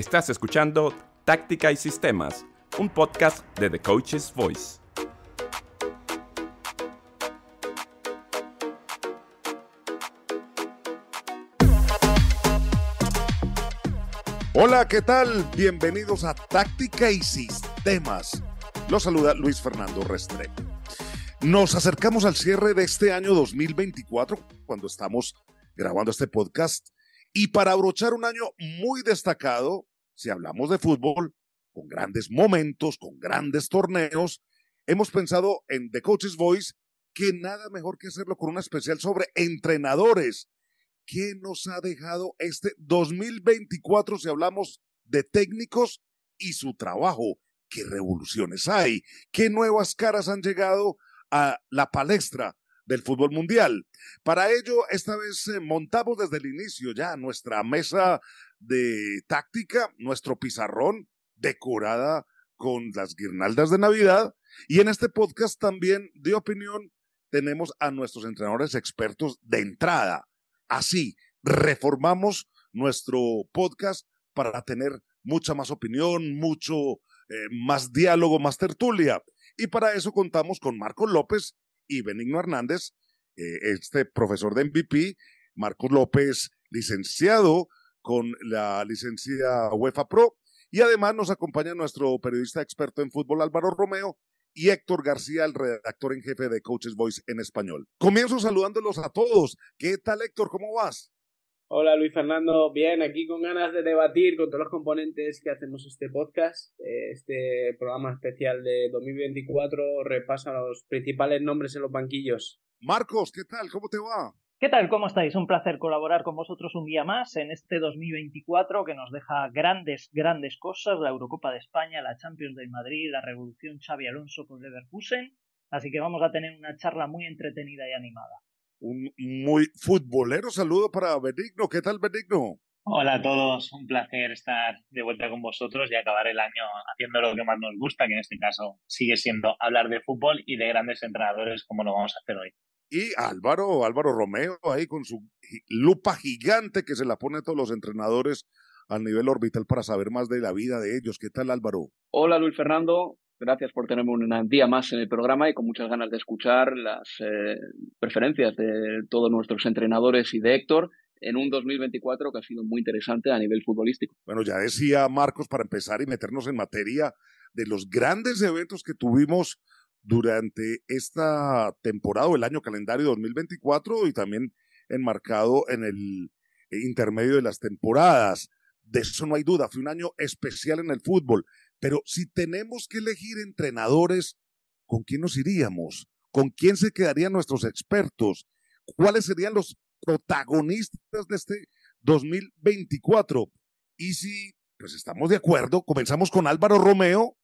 Estás escuchando Táctica y Sistemas, un podcast de The Coach's Voice. Hola, ¿qué tal? Bienvenidos a Táctica y Sistemas. Los saluda Luis Fernando Restrepo. Nos acercamos al cierre de este año 2024, cuando estamos grabando este podcast. Y para abrochar un año muy destacado, si hablamos de fútbol, con grandes momentos, con grandes torneos, hemos pensado en The Coach's Voice que nada mejor que hacerlo con una especial sobre entrenadores. ¿Qué nos ha dejado este 2024 si hablamos de técnicos y su trabajo? ¿Qué revoluciones hay? ¿Qué nuevas caras han llegado a la palestra del fútbol mundial? Para ello, esta vez montamos desde el inicio ya nuestra mesa de táctica, nuestro pizarrón decorada con las guirnaldas de Navidad, y en este podcast también de opinión tenemos a nuestros entrenadores expertos de entrada. Así, reformamos nuestro podcast para tener mucha más opinión, mucho más diálogo, más tertulia. Y para eso contamos con Marcos López y Benigno Hernández, este profesor de MVP. Marcos López, licenciado con la licencia UEFA Pro. Y además nos acompaña nuestro periodista experto en fútbol, Álvaro Romeo, y Héctor García, el redactor en jefe de Coach's Voice en español. Comienzo saludándolos a todos. ¿Qué tal, Héctor? ¿Cómo vas? Hola, Luis Fernando. Bien, aquí con ganas de debatir con todos los componentes que hacemos este podcast. Este programa especial de 2024 repasa los principales nombres en los banquillos. Marcos, ¿qué tal? ¿Cómo te va? ¿Qué tal? ¿Cómo estáis? Un placer colaborar con vosotros un día más en este 2024 que nos deja grandes cosas, la Eurocopa de España, la Champions de Madrid, la revolución Xabi Alonso con Leverkusen, así que vamos a tener una charla muy entretenida y animada. Un muy futbolero saludo para Benigno. ¿Qué tal, Benigno? Hola a todos, un placer estar de vuelta con vosotros y acabar el año haciendo lo que más nos gusta, que en este caso sigue siendo hablar de fútbol y de grandes entrenadores como lo vamos a hacer hoy. Y Álvaro Romeo ahí con su lupa gigante que se la pone a todos los entrenadores a nivel orbital para saber más de la vida de ellos. ¿Qué tal, Álvaro? Hola, Luis Fernando. Gracias por tenerme un día más en el programa y con muchas ganas de escuchar las preferencias de todos nuestros entrenadores y de Héctor en un 2024 que ha sido muy interesante a nivel futbolístico. Bueno, ya decía Marcos, para empezar y meternos en materia de los grandes eventos que tuvimos durante esta temporada o el año calendario 2024 y también enmarcado en el intermedio de las temporadas. De eso no hay duda, fue un año especial en el fútbol, pero si tenemos que elegir entrenadores, ¿con quién nos iríamos? ¿Con quién se quedarían nuestros expertos? ¿Cuáles serían los protagonistas de este 2024? Y si pues estamos de acuerdo, comenzamos con Álvaro Romeo.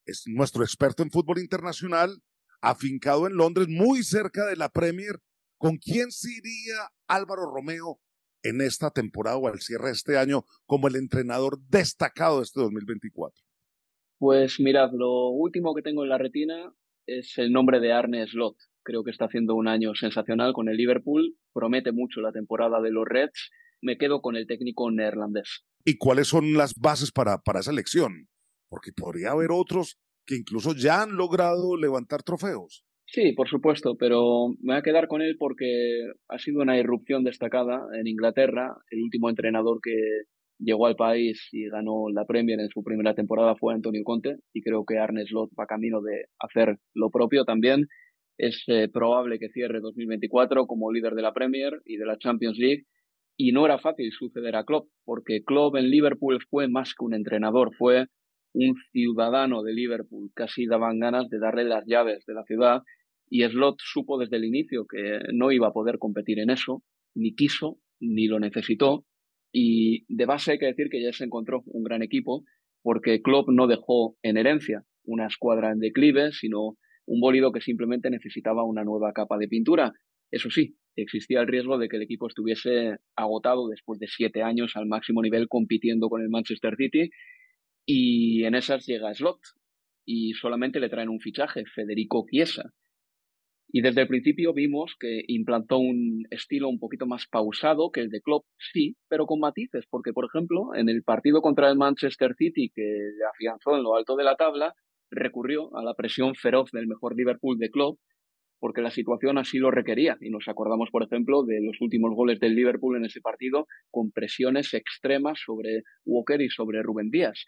Es nuestro experto en fútbol internacional, afincado en Londres, muy cerca de la Premier. ¿Con quién se iría Álvaro Romeo en esta temporada o al cierre de este año como el entrenador destacado de este 2024? Pues mirad, lo último que tengo en la retina es el nombre de Arne Slot. Creo que está haciendo un año sensacional con el Liverpool, promete mucho la temporada de los Reds. Me quedo con el técnico neerlandés. ¿Y cuáles son las bases para esa elección? Porque podría haber otros que incluso ya han logrado levantar trofeos. Sí, por supuesto, pero me voy a quedar con él porque ha sido una irrupción destacada en Inglaterra. El último entrenador que llegó al país y ganó la Premier en su primera temporada fue Antonio Conte, y creo que Arne Slot va camino de hacer lo propio también. Es probable que cierre 2024 como líder de la Premier y de la Champions League, y no era fácil suceder a Klopp, porque Klopp en Liverpool fue más que un entrenador, fue un ciudadano de Liverpool. Casi daban ganas de darle las llaves de la ciudad, y Slot supo desde el inicio que no iba a poder competir en eso, ni quiso, ni lo necesitó, y de base hay que decir que ya se encontró un gran equipo, porque Klopp no dejó en herencia una escuadra en declive, sino un bólido que simplemente necesitaba una nueva capa de pintura. Eso sí, existía el riesgo de que el equipo estuviese agotado después de 7 años al máximo nivel compitiendo con el Manchester City, y en esas llega Slot y solamente le traen un fichaje, Federico Chiesa. Y desde el principio vimos que implantó un estilo un poquito más pausado que el de Klopp, sí, pero con matices, porque, por ejemplo, en el partido contra el Manchester City, que le afianzó en lo alto de la tabla, recurrió a la presión feroz del mejor Liverpool de Klopp, porque la situación así lo requería. Y nos acordamos, por ejemplo, de los últimos goles del Liverpool en ese partido, con presiones extremas sobre Walker y sobre Rubén Díaz.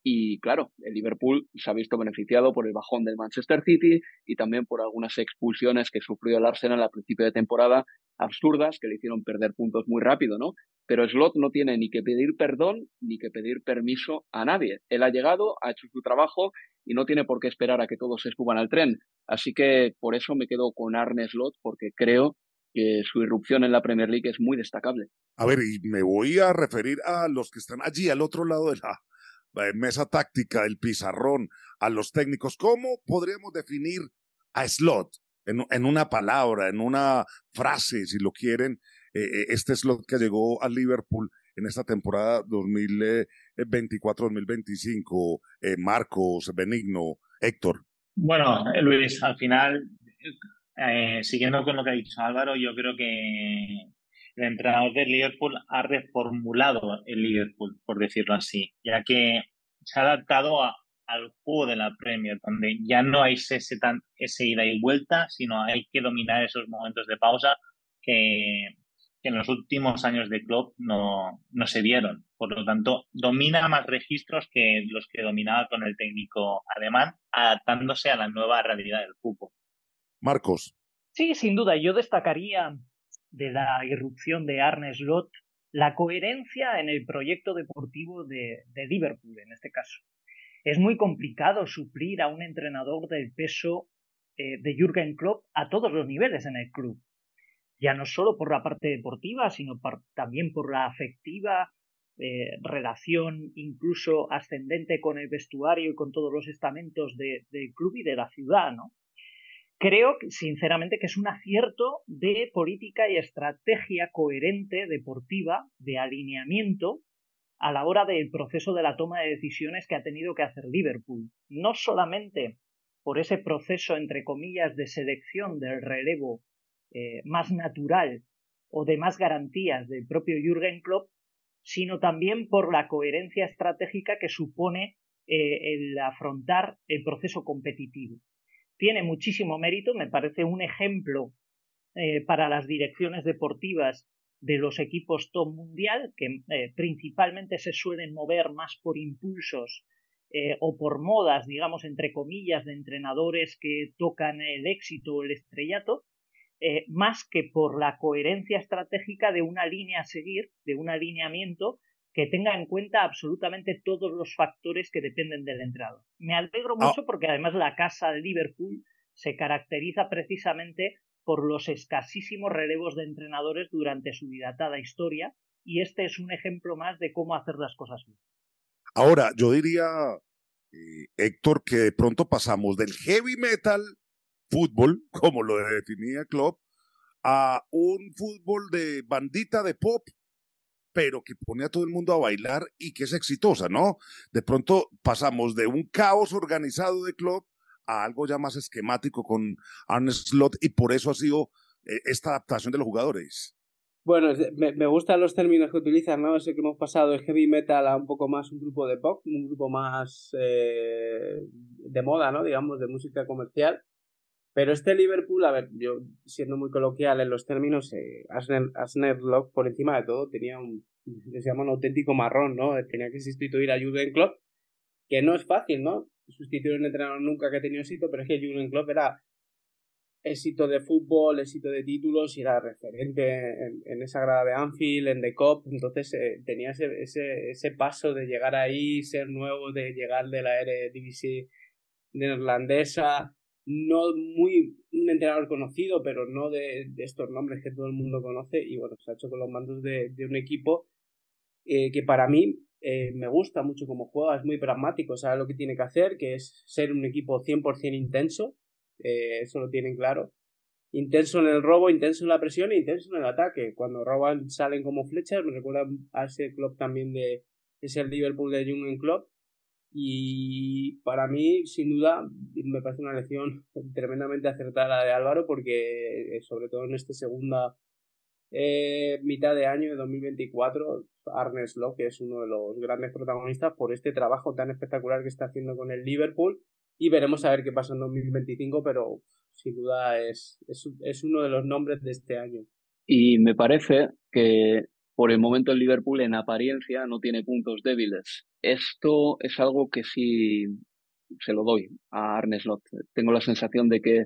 Y claro, el Liverpool se ha visto beneficiado por el bajón del Manchester City y también por algunas expulsiones que sufrió el Arsenal a principio de temporada, absurdas, que le hicieron perder puntos muy rápido, ¿no? Pero Slot no tiene ni que pedir perdón ni que pedir permiso a nadie. Él ha llegado, ha hecho su trabajo y no tiene por qué esperar a que todos se suban al tren. Así que por eso me quedo con Arne Slot, porque creo que su irrupción en la Premier League es muy destacable. A ver, y me voy a referir a los que están allí al otro lado de la mesa táctica, el pizarrón, a los técnicos. ¿Cómo podríamos definir a Slot en una palabra, en una frase, si lo quieren, este Slot que llegó al Liverpool en esta temporada 2024-2025? Marcos, Benigno, Héctor. Bueno, Luis, al final, siguiendo con lo que ha dicho Álvaro, yo creo que el entrenador del Liverpool ha reformulado el Liverpool, por decirlo así, ya que se ha adaptado al juego de la Premier, donde ya no hay ese ida y vuelta, sino hay que dominar esos momentos de pausa que en los últimos años de Klopp no se vieron. Por lo tanto, domina más registros que los que dominaba con el técnico alemán, adaptándose a la nueva realidad del fútbol. Marcos. Sí, sin duda. Yo destacaría de la irrupción de Arne Slot la coherencia en el proyecto deportivo de Liverpool, en este caso. Es muy complicado suplir a un entrenador del peso de Jürgen Klopp a todos los niveles en el club. Ya no solo por la parte deportiva, sino también por la afectiva, relación incluso ascendente con el vestuario y con todos los estamentos del club y de la ciudad, ¿no? Creo, sinceramente, que es un acierto de política y estrategia coherente, deportiva, de alineamiento, a la hora del proceso de la toma de decisiones que ha tenido que hacer Liverpool. No solamente por ese proceso, entre comillas, de selección del relevo más natural o de más garantías del propio Jürgen Klopp, sino también por la coherencia estratégica que supone el afrontar el proceso competitivo. Tiene muchísimo mérito, me parece un ejemplo para las direcciones deportivas de los equipos top mundial, que principalmente se suelen mover más por impulsos o por modas, digamos, entre comillas, de entrenadores que tocan el éxito o el estrellato, más que por la coherencia estratégica de una línea a seguir, de un alineamiento que tenga en cuenta absolutamente todos los factores que dependen del entrenador. Me alegro mucho porque además la casa de Liverpool se caracteriza precisamente por los escasísimos relevos de entrenadores durante su dilatada historia, y este es un ejemplo más de cómo hacer las cosas bien. Ahora, yo diría, Héctor, que de pronto pasamos del heavy metal fútbol, como lo definía Klopp, a un fútbol de bandita de pop, pero que pone a todo el mundo a bailar y que es exitosa, ¿no? De pronto pasamos de un caos organizado de Klopp a algo ya más esquemático con Arne Slot, y por eso ha sido esta adaptación de los jugadores. Bueno, me gustan los términos que utilizan, ¿no? Sé que hemos pasado de heavy metal a un poco más un grupo de pop, un grupo más de moda, ¿no? Digamos, de música comercial. Pero este Liverpool, a ver, yo siendo muy coloquial en los términos, Arne Slot por encima de todo tenía se llama un auténtico marrón, ¿no? Tenía que sustituir a Jürgen Klopp, que no es fácil, ¿no? Sustituir a un entrenador nunca que ha tenido éxito, pero es que Jürgen Klopp era éxito de fútbol, éxito de títulos y era referente en esa grada de Anfield, en The Cup. Entonces tenía ese paso de llegar ahí, ser nuevo, de llegar de la Eredivisie neerlandesa, no muy un entrenador conocido, pero no de estos nombres que todo el mundo conoce, y bueno, se ha hecho con los mandos de un equipo que para mí me gusta mucho cómo juega, es muy pragmático, sabe lo que tiene que hacer, que es ser un equipo 100% intenso, eso lo tienen claro, intenso en el robo, intenso en la presión e intenso en el ataque. Cuando roban salen como flechas, me recuerda a ese club también es el Liverpool de Jürgen Klopp. Y para mí, sin duda, me parece una elección tremendamente acertada de Álvaro, porque sobre todo en esta segunda mitad de año de 2024, Arne Slot, que es uno de los grandes protagonistas por este trabajo tan espectacular que está haciendo con el Liverpool, y veremos a ver qué pasa en 2025, pero sin duda es uno de los nombres de este año. Y me parece que por el momento el Liverpool en apariencia no tiene puntos débiles. Esto es algo que sí se lo doy a Arne Slot. Tengo la sensación de que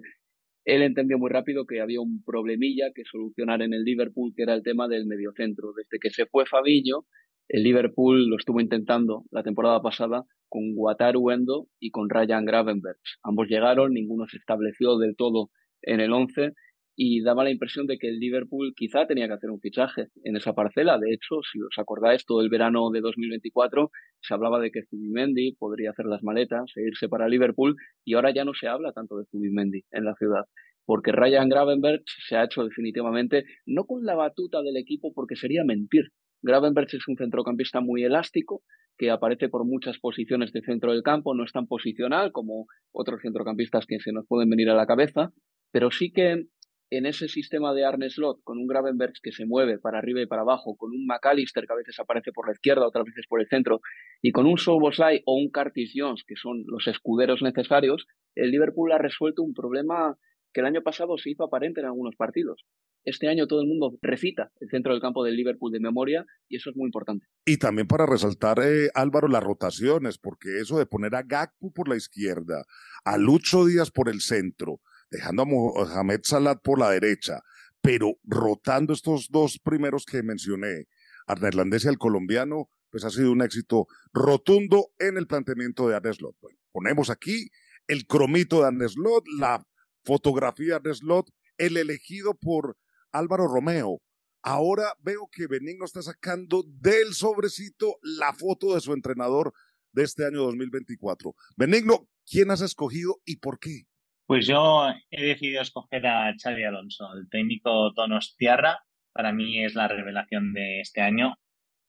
él entendió muy rápido que había un problemilla que solucionar en el Liverpool, que era el tema del mediocentro. Desde que se fue Fabinho, el Liverpool lo estuvo intentando la temporada pasada con Wataru Endo y con Ryan Gravenberch. Ambos llegaron, ninguno se estableció del todo en el 11 y daba la impresión de que el Liverpool quizá tenía que hacer un fichaje en esa parcela. De hecho, si os acordáis, todo el verano de 2024 se hablaba de que Zubimendi podría hacer las maletas e irse para Liverpool y ahora ya no se habla tanto de Zubimendi en la ciudad, porque Ryan Gravenberch se ha hecho definitivamente, no con la batuta del equipo porque sería mentir. Gravenberch es un centrocampista muy elástico, que aparece por muchas posiciones de centro del campo, no es tan posicional como otros centrocampistas que se nos pueden venir a la cabeza, pero sí que en ese sistema de Arne Slot, con un Gravenberch que se mueve para arriba y para abajo, con un McAllister que a veces aparece por la izquierda, otras veces por el centro, y con un Szoboszlai o un Curtis Jones, que son los escuderos necesarios, el Liverpool ha resuelto un problema que el año pasado se hizo aparente en algunos partidos. Este año todo el mundo recita el centro del campo del Liverpool de memoria y eso es muy importante. Y también para resaltar, Álvaro, las rotaciones, porque eso de poner a Gakpo por la izquierda, a Lucho Díaz por el centro, dejando a Mohamed Salah por la derecha, pero rotando estos dos primeros que mencioné, al neerlandés y al colombiano, pues ha sido un éxito rotundo en el planteamiento de Arne Slot. Bueno, ponemos aquí el cromito de Arne Slot, la fotografía de Arne Slot, el elegido por Álvaro Romeo. Ahora veo que Benigno está sacando del sobrecito la foto de su entrenador de este año 2024. Benigno, ¿quién has escogido y por qué? Pues yo he decidido escoger a Xabi Alonso, el técnico donostiarra. Para mí es la revelación de este año.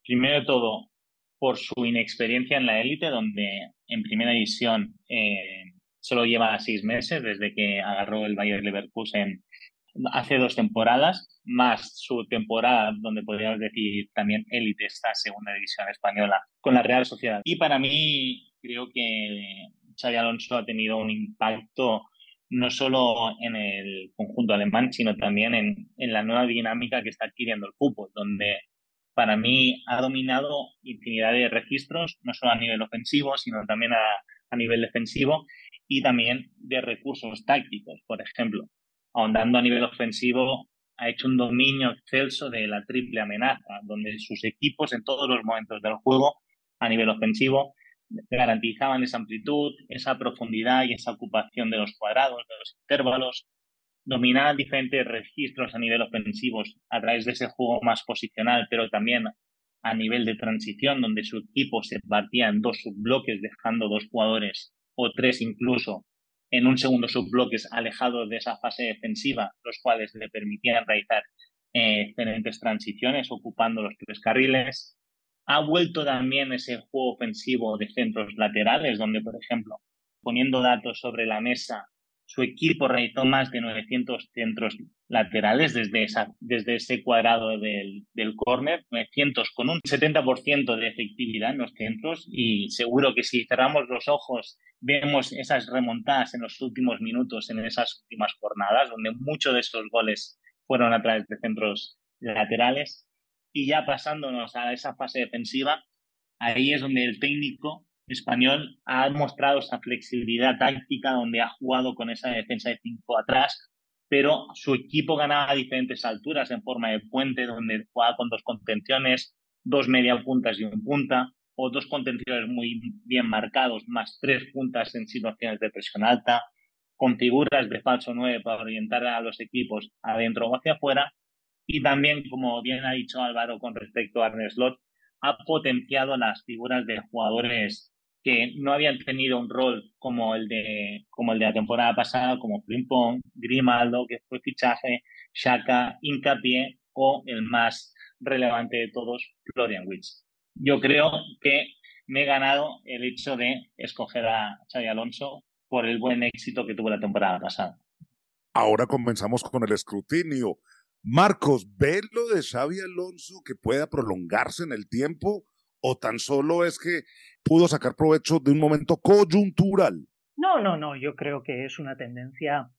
Primero de todo, por su inexperiencia en la élite, donde en primera división solo lleva 6 meses desde que agarró el Bayer Leverkusen hace 2 temporadas, más su temporada, donde podríamos decir también élite, esta segunda división española, con la Real Sociedad. Y para mí, creo que Xabi Alonso ha tenido un impacto no solo en el conjunto alemán, sino también en la nueva dinámica que está adquiriendo el fútbol, donde para mí ha dominado infinidad de registros, no solo a nivel ofensivo, sino también a nivel defensivo y también de recursos tácticos. Por ejemplo, ahondando a nivel ofensivo, ha hecho un dominio excelso de la triple amenaza, donde sus equipos en todos los momentos del juego, a nivel ofensivo, garantizaban esa amplitud, esa profundidad y esa ocupación de los cuadrados, de los intervalos, dominaban diferentes registros a nivel ofensivo a través de ese juego más posicional, pero también a nivel de transición, donde su equipo se partía en 2 subbloques, dejando 2 jugadores o 3 incluso en un segundo subbloque alejado de esa fase defensiva, los cuales le permitían realizar excelentes transiciones ocupando los 3 carriles. Ha vuelto también ese juego ofensivo de centros laterales, donde, por ejemplo, poniendo datos sobre la mesa, su equipo realizó más de 900 centros laterales desde ese cuadrado del córner, 900 con un 70% de efectividad en los centros, y seguro que si cerramos los ojos vemos esas remontadas en los últimos minutos, en esas últimas jornadas, donde muchos de esos goles fueron a través de centros laterales. Y ya pasándonos a esa fase defensiva, ahí es donde el técnico español ha mostrado esa flexibilidad táctica, donde ha jugado con esa defensa de 5 atrás, pero su equipo ganaba a diferentes alturas en forma de puente, donde jugaba con 2 contenciones, 2 media puntas y un punta, o 2 contenciones muy bien marcados, más 3 puntas en situaciones de presión alta, con figuras de falso 9 para orientar a los equipos adentro o hacia afuera. Y también, como bien ha dicho Álvaro con respecto a Arne Slot, ha potenciado las figuras de jugadores que no habían tenido un rol como el de la temporada pasada, como Frimpong, Grimaldo, que fue fichaje, Xhaka, Hincapié o el más relevante de todos, Florian Wirtz. Yo creo que me he ganado el hecho de escoger a Xabi Alonso por el buen éxito que tuvo la temporada pasada. Ahora comenzamos con el escrutinio. Marcos, ¿ves lo de Xabi Alonso que pueda prolongarse en el tiempo o tan solo es que pudo sacar provecho de un momento coyuntural? No, yo creo que es una tendencia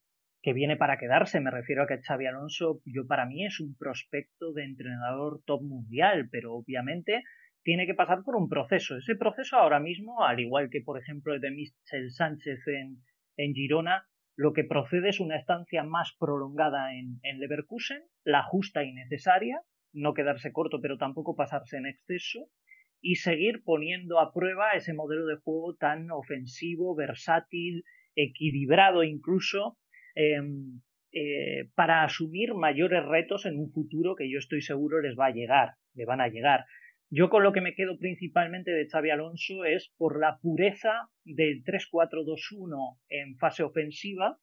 que viene para quedarse. Me refiero a que Xabi Alonso, para mí es un prospecto de entrenador top mundial, pero obviamente tiene que pasar por un proceso. Ese proceso ahora mismo, al igual que por ejemplo el de Michel Sánchez en Girona, lo que procede es una estancia más prolongada en Leverkusen, la justa y necesaria, no quedarse corto pero tampoco pasarse en exceso, y seguir poniendo a prueba ese modelo de juego tan ofensivo, versátil, equilibrado incluso, para asumir mayores retos en un futuro que yo estoy seguro le van a llegar. Yo con lo que me quedo principalmente de Xabi Alonso es por la pureza del 3-4-2-1 en fase ofensiva,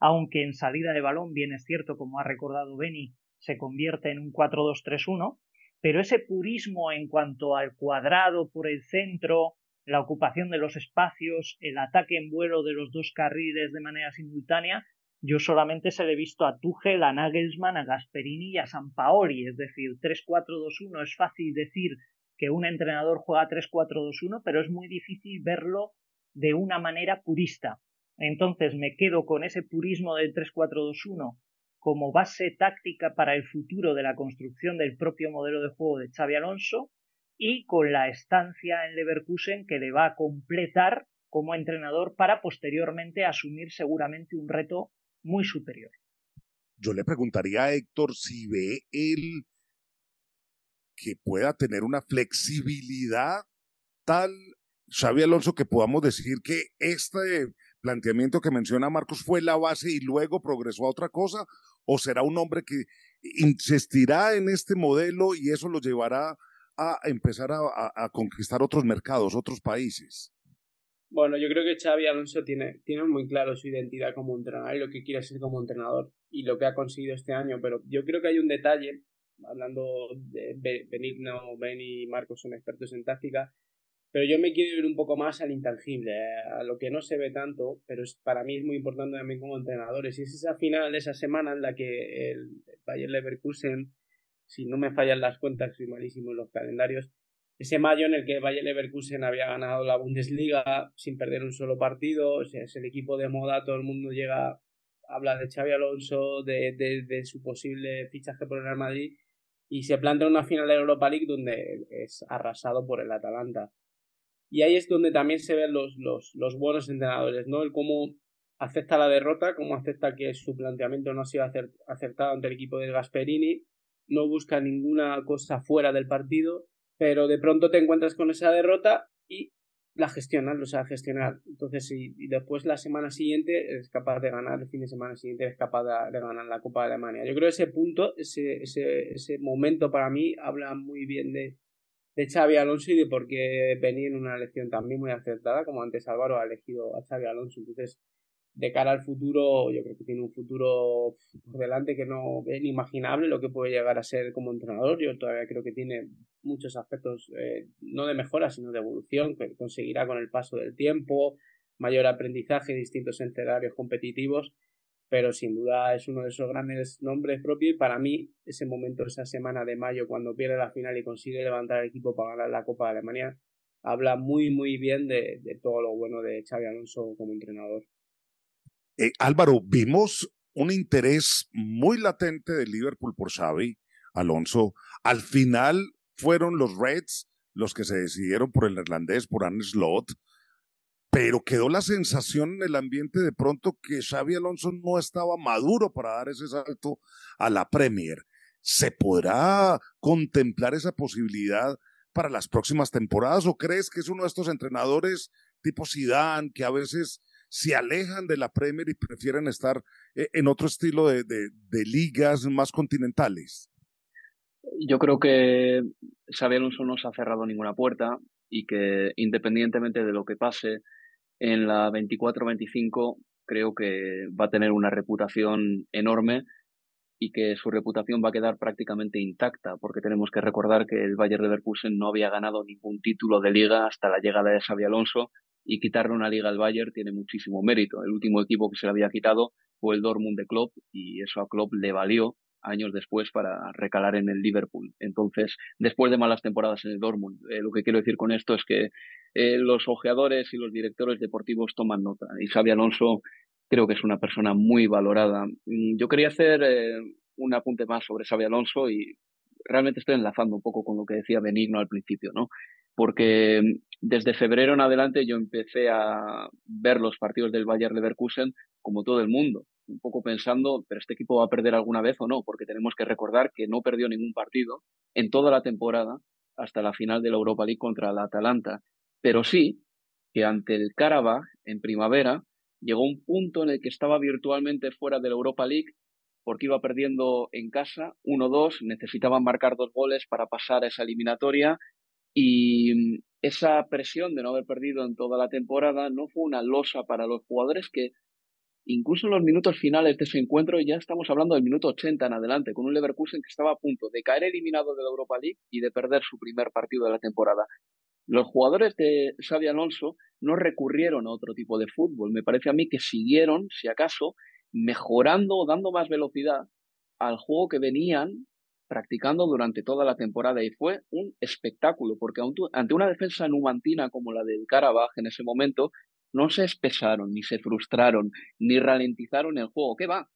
aunque en salida de balón, bien es cierto, como ha recordado Beni, se convierte en un 4-2-3-1, pero ese purismo en cuanto al cuadrado por el centro, la ocupación de los espacios, el ataque en vuelo de los dos carriles de manera simultánea, yo solamente se le he visto a Tuchel, a Nagelsmann, a Gasperini y a Sampaoli, es decir, 3-4-2-1 es fácil decir que un entrenador juega 3-4-2-1, pero es muy difícil verlo de una manera purista. Entonces me quedo con ese purismo del 3-4-2-1 como base táctica para el futuro de la construcción del propio modelo de juego de Xabi Alonso y con la estancia en Leverkusen que le va a completar como entrenador para posteriormente asumir seguramente un reto muy superior. Yo le preguntaría a Héctor si ve él que pueda tener una flexibilidad tal, Xabi Alonso, que podamos decir que este planteamiento que menciona Marcos fue la base y luego progresó a otra cosa, o será un hombre que insistirá en este modelo y eso lo llevará a empezar a conquistar otros mercados, otros países. Bueno, yo creo que Xabi Alonso tiene muy claro su identidad como entrenador y lo que quiere ser como entrenador y lo que ha conseguido este año, pero yo creo que hay un detalle, hablando de Benigno, Ben y Marcos son expertos en táctica, pero yo me quiero ir un poco más al intangible, a lo que no se ve tanto, pero para mí es muy importante también como entrenadores, y es esa final de esa semana en la que el Bayer Leverkusen, si no me fallan las cuentas, soy malísimo en los calendarios, ese mayo en el que Bayer Leverkusen había ganado la Bundesliga sin perder un solo partido, o sea, es el equipo de moda, todo el mundo llega, habla de Xabi Alonso, de su posible fichaje por el Real Madrid, y se plantea una final de Europa League donde es arrasado por el Atalanta. Y ahí es donde también se ven los buenos entrenadores, ¿no? El cómo acepta la derrota, cómo acepta que su planteamiento no ha sido acertado ante el equipo de Gasperini, no busca ninguna cosa fuera del partido, pero de pronto te encuentras con esa derrota y la gestionas, lo sabes gestionar. Entonces, y después la semana siguiente eres capaz de ganar, el fin de semana siguiente eres capaz de ganar la Copa de Alemania. Yo creo que ese punto, ese momento para mí habla muy bien de Xabi Alonso y de por qué venía en una elección también muy acertada, como antes Álvaro ha elegido a Xabi Alonso. Entonces, de cara al futuro, yo creo que tiene un futuro por delante que no es inimaginable lo que puede llegar a ser como entrenador. Yo todavía creo que tiene muchos aspectos, no de mejora, sino de evolución, que conseguirá con el paso del tiempo, mayor aprendizaje, distintos escenarios competitivos, pero sin duda es uno de esos grandes nombres propios y para mí ese momento, esa semana de mayo cuando pierde la final y consigue levantar el equipo para ganar la Copa de Alemania, habla muy bien de todo lo bueno de Xabi Alonso como entrenador. Álvaro, vimos un interés muy latente del Liverpool por Xabi Alonso. Al final fueron los Reds los que se decidieron por el neerlandés, por Arne Slot, pero quedó la sensación en el ambiente de pronto que Xabi Alonso no estaba maduro para dar ese salto a la Premier. ¿Se podrá contemplar esa posibilidad para las próximas temporadas o crees que es uno de estos entrenadores tipo Zidane que a veces se alejan de la Premier y prefieren estar en otro estilo de ligas más continentales? Yo creo que Xabi Alonso no se ha cerrado ninguna puerta y que independientemente de lo que pase en la 24-25 creo que va a tener una reputación enorme y que su reputación va a quedar prácticamente intacta, porque tenemos que recordar que el Bayer Leverkusen no había ganado ningún título de liga hasta la llegada de Xabi Alonso, y quitarle una liga al Bayern tiene muchísimo mérito. El último equipo que se le había quitado fue el Dortmund de Klopp, y eso a Klopp le valió años después para recalar en el Liverpool. Entonces, después de malas temporadas en el Dortmund, lo que quiero decir con esto es que los ojeadores y los directores deportivos toman nota, y Xabi Alonso creo que es una persona muy valorada. Yo quería hacer un apunte más sobre Xabi Alonso, y realmente estoy enlazando un poco con lo que decía Benigno al principio, ¿no? Porque desde febrero en adelante yo empecé a ver los partidos del Bayer Leverkusen como todo el mundo, un poco pensando, pero este equipo va a perder alguna vez o no, porque tenemos que recordar que no perdió ningún partido en toda la temporada hasta la final de la Europa League contra la Atalanta. Pero sí que ante el Karabaj en primavera llegó un punto en el que estaba virtualmente fuera de la Europa League porque iba perdiendo en casa 1-2, necesitaban marcar 2 goles para pasar a esa eliminatoria, y esa presión de no haber perdido en toda la temporada no fue una losa para los jugadores, que incluso en los minutos finales de ese encuentro, ya estamos hablando del minuto 80 en adelante, con un Leverkusen que estaba a punto de caer eliminado de la Europa League y de perder su primer partido de la temporada. Los jugadores de Xabi Alonso no recurrieron a otro tipo de fútbol. Me parece a mí que siguieron, si acaso, mejorando o dando más velocidad al juego que venían practicando durante toda la temporada, y fue un espectáculo, porque ante una defensa numantina como la del Karabaj en ese momento, no se espesaron, ni se frustraron, ni ralentizaron el juego. ¿Qué va?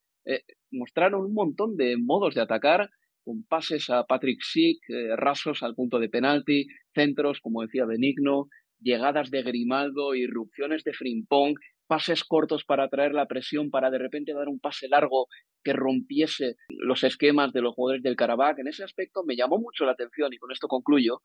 Mostraron un montón de modos de atacar, con pases a Patrick Schick, rasos al punto de penalti, centros, como decía Benigno, llegadas de Grimaldo, irrupciones de Frimpong, pases cortos para atraer la presión, para de repente dar un pase largo que rompiese los esquemas de los jugadores del Karabaj. En ese aspecto me llamó mucho la atención, y con esto concluyo,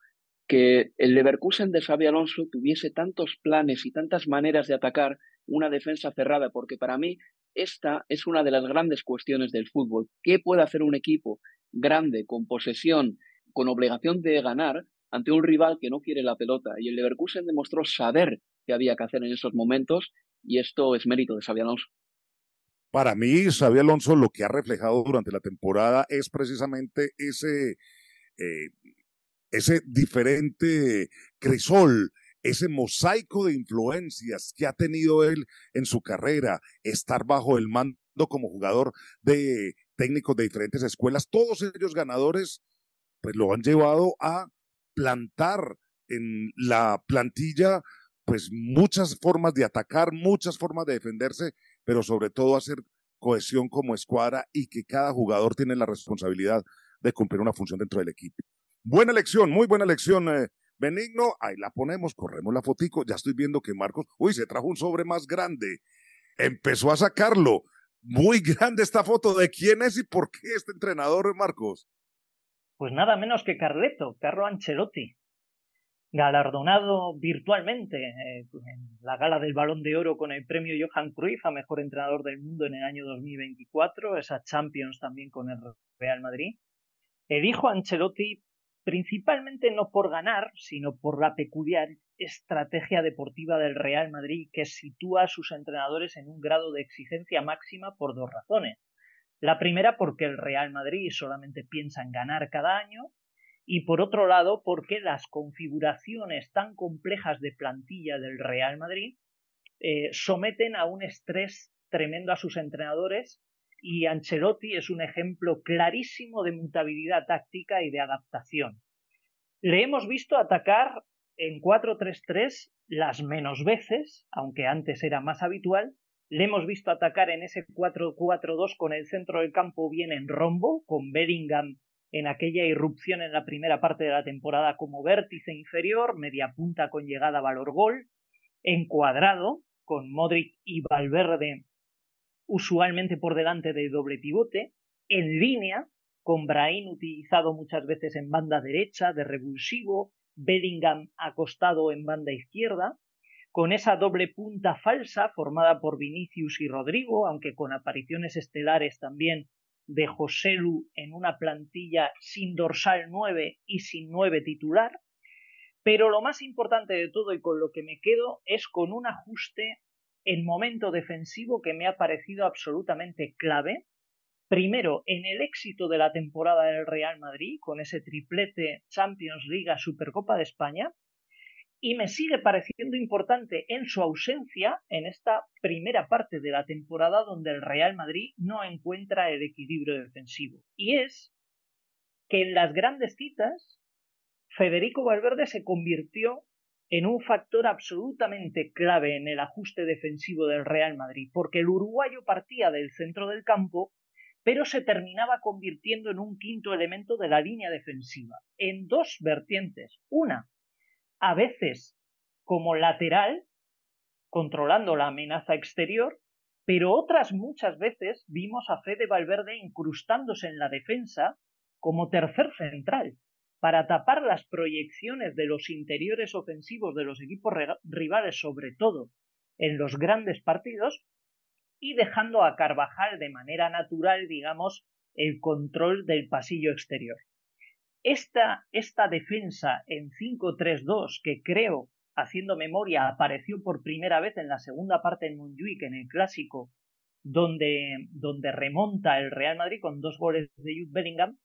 que el Leverkusen de Xabi Alonso tuviese tantos planes y tantas maneras de atacar una defensa cerrada, porque para mí esta es una de las grandes cuestiones del fútbol. ¿Qué puede hacer un equipo grande, con posesión, con obligación de ganar, ante un rival que no quiere la pelota? Y el Leverkusen demostró saber qué había que hacer en esos momentos, y esto es mérito de Xabi Alonso. Para mí, Xabi Alonso lo que ha reflejado durante la temporada es precisamente ese diferente crisol, ese mosaico de influencias que ha tenido él en su carrera, estar bajo el mando como jugador de técnicos de diferentes escuelas, todos ellos ganadores, pues lo han llevado a plantar en la plantilla pues muchas formas de atacar, muchas formas de defenderse, pero sobre todo hacer cohesión como escuadra, y que cada jugador tiene la responsabilidad de cumplir una función dentro del equipo. Buena elección, muy buena elección, Benigno. Ahí la ponemos, corremos la fotico. Ya estoy viendo que Marcos, se trajo un sobre más grande. Empezó a sacarlo. Muy grande esta foto. ¿De quién es y por qué este entrenador, Marcos? Pues nada menos que Carlo Ancelotti, galardonado virtualmente en la gala del Balón de Oro con el premio Johan Cruyff a Mejor Entrenador del Mundo en el año 2024, esa Champions también con el Real Madrid. Elijo a Ancelotti principalmente no por ganar, sino por la peculiar estrategia deportiva del Real Madrid, que sitúa a sus entrenadores en un grado de exigencia máxima por 2 razones. La primera, porque el Real Madrid solamente piensa en ganar cada año, y por otro lado, porque las configuraciones tan complejas de plantilla del Real Madrid someten a un estrés tremendo a sus entrenadores, y Ancelotti es un ejemplo clarísimo de mutabilidad táctica y de adaptación. Le hemos visto atacar en 4-3-3 las menos veces, aunque antes era más habitual. Le hemos visto atacar en ese 4-4-2 con el centro del campo bien en rombo, con Bellingham en aquella irrupción en la primera parte de la temporada como vértice inferior, media punta con llegada valor-gol, encuadrado, con Modric y Valverde usualmente por delante del doble pivote, en línea, con Brahim utilizado muchas veces en banda derecha, de revulsivo, Bellingham acostado en banda izquierda, con esa doble punta falsa formada por Vinicius y Rodrigo, aunque con apariciones estelares también de Joselu en una plantilla sin dorsal 9 y sin 9 titular. Pero lo más importante de todo, y con lo que me quedo, es con un ajuste en momento defensivo que me ha parecido absolutamente clave, primero en el éxito de la temporada del Real Madrid, con ese triplete Champions, Liga, Supercopa de España, y me sigue pareciendo importante en su ausencia en esta primera parte de la temporada donde el Real Madrid no encuentra el equilibrio defensivo. Y es que en las grandes citas Federico Valverde se convirtió en un factor absolutamente clave en el ajuste defensivo del Real Madrid, porque el uruguayo partía del centro del campo, pero se terminaba convirtiendo en un quinto elemento de la línea defensiva, en dos vertientes. Una, a veces como lateral, controlando la amenaza exterior, pero otras muchas veces vimos a Fede Valverde incrustándose en la defensa como tercer central, para tapar las proyecciones de los interiores ofensivos de los equipos rivales, sobre todo en los grandes partidos, y dejando a Carvajal de manera natural, digamos, el control del pasillo exterior. Esta defensa en 5-3-2, que creo, haciendo memoria, apareció por primera vez en la segunda parte en Montjuic, en el Clásico, donde remonta el Real Madrid con 2 goles de Jude Bellingham,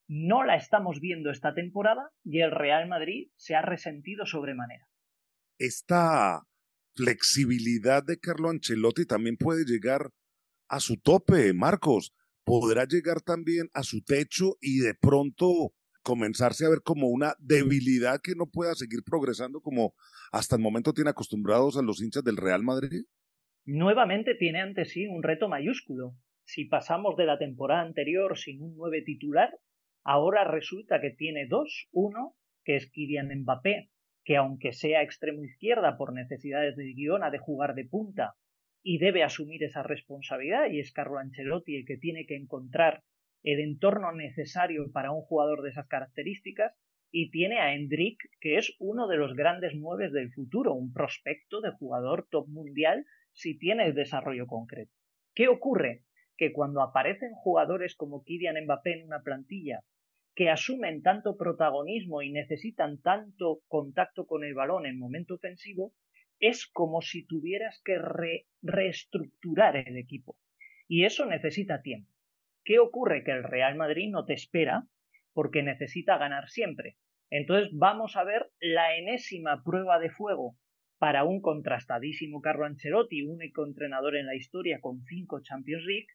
no la estamos viendo esta temporada y el Real Madrid se ha resentido sobremanera. Esta flexibilidad de Carlo Ancelotti también puede llegar a su tope, Marcos. Podrá llegar también a su techo y de pronto comenzarse a ver como una debilidad que no pueda seguir progresando como hasta el momento tiene acostumbrados a los hinchas del Real Madrid. Nuevamente tiene ante sí un reto mayúsculo. Si pasamos de la temporada anterior sin un 9 titular, ahora resulta que tiene 2, uno que es Kylian Mbappé, que aunque sea extremo izquierda por necesidades del guión ha de jugar de punta y debe asumir esa responsabilidad, y es Carlo Ancelotti el que tiene que encontrar el entorno necesario para un jugador de esas características, y tiene a Endrick, que es uno de los grandes 9 del futuro, un prospecto de jugador top mundial si tiene el desarrollo concreto. ¿Qué ocurre? Que cuando aparecen jugadores como Kylian Mbappé en una plantilla que asumen tanto protagonismo y necesitan tanto contacto con el balón en momento ofensivo, es como si tuvieras que reestructurar el equipo. Y eso necesita tiempo. ¿Qué ocurre? Que el Real Madrid no te espera porque necesita ganar siempre. Entonces vamos a ver la enésima prueba de fuego para un contrastadísimo Carlo Ancelotti, único entrenador en la historia con 5 Champions League.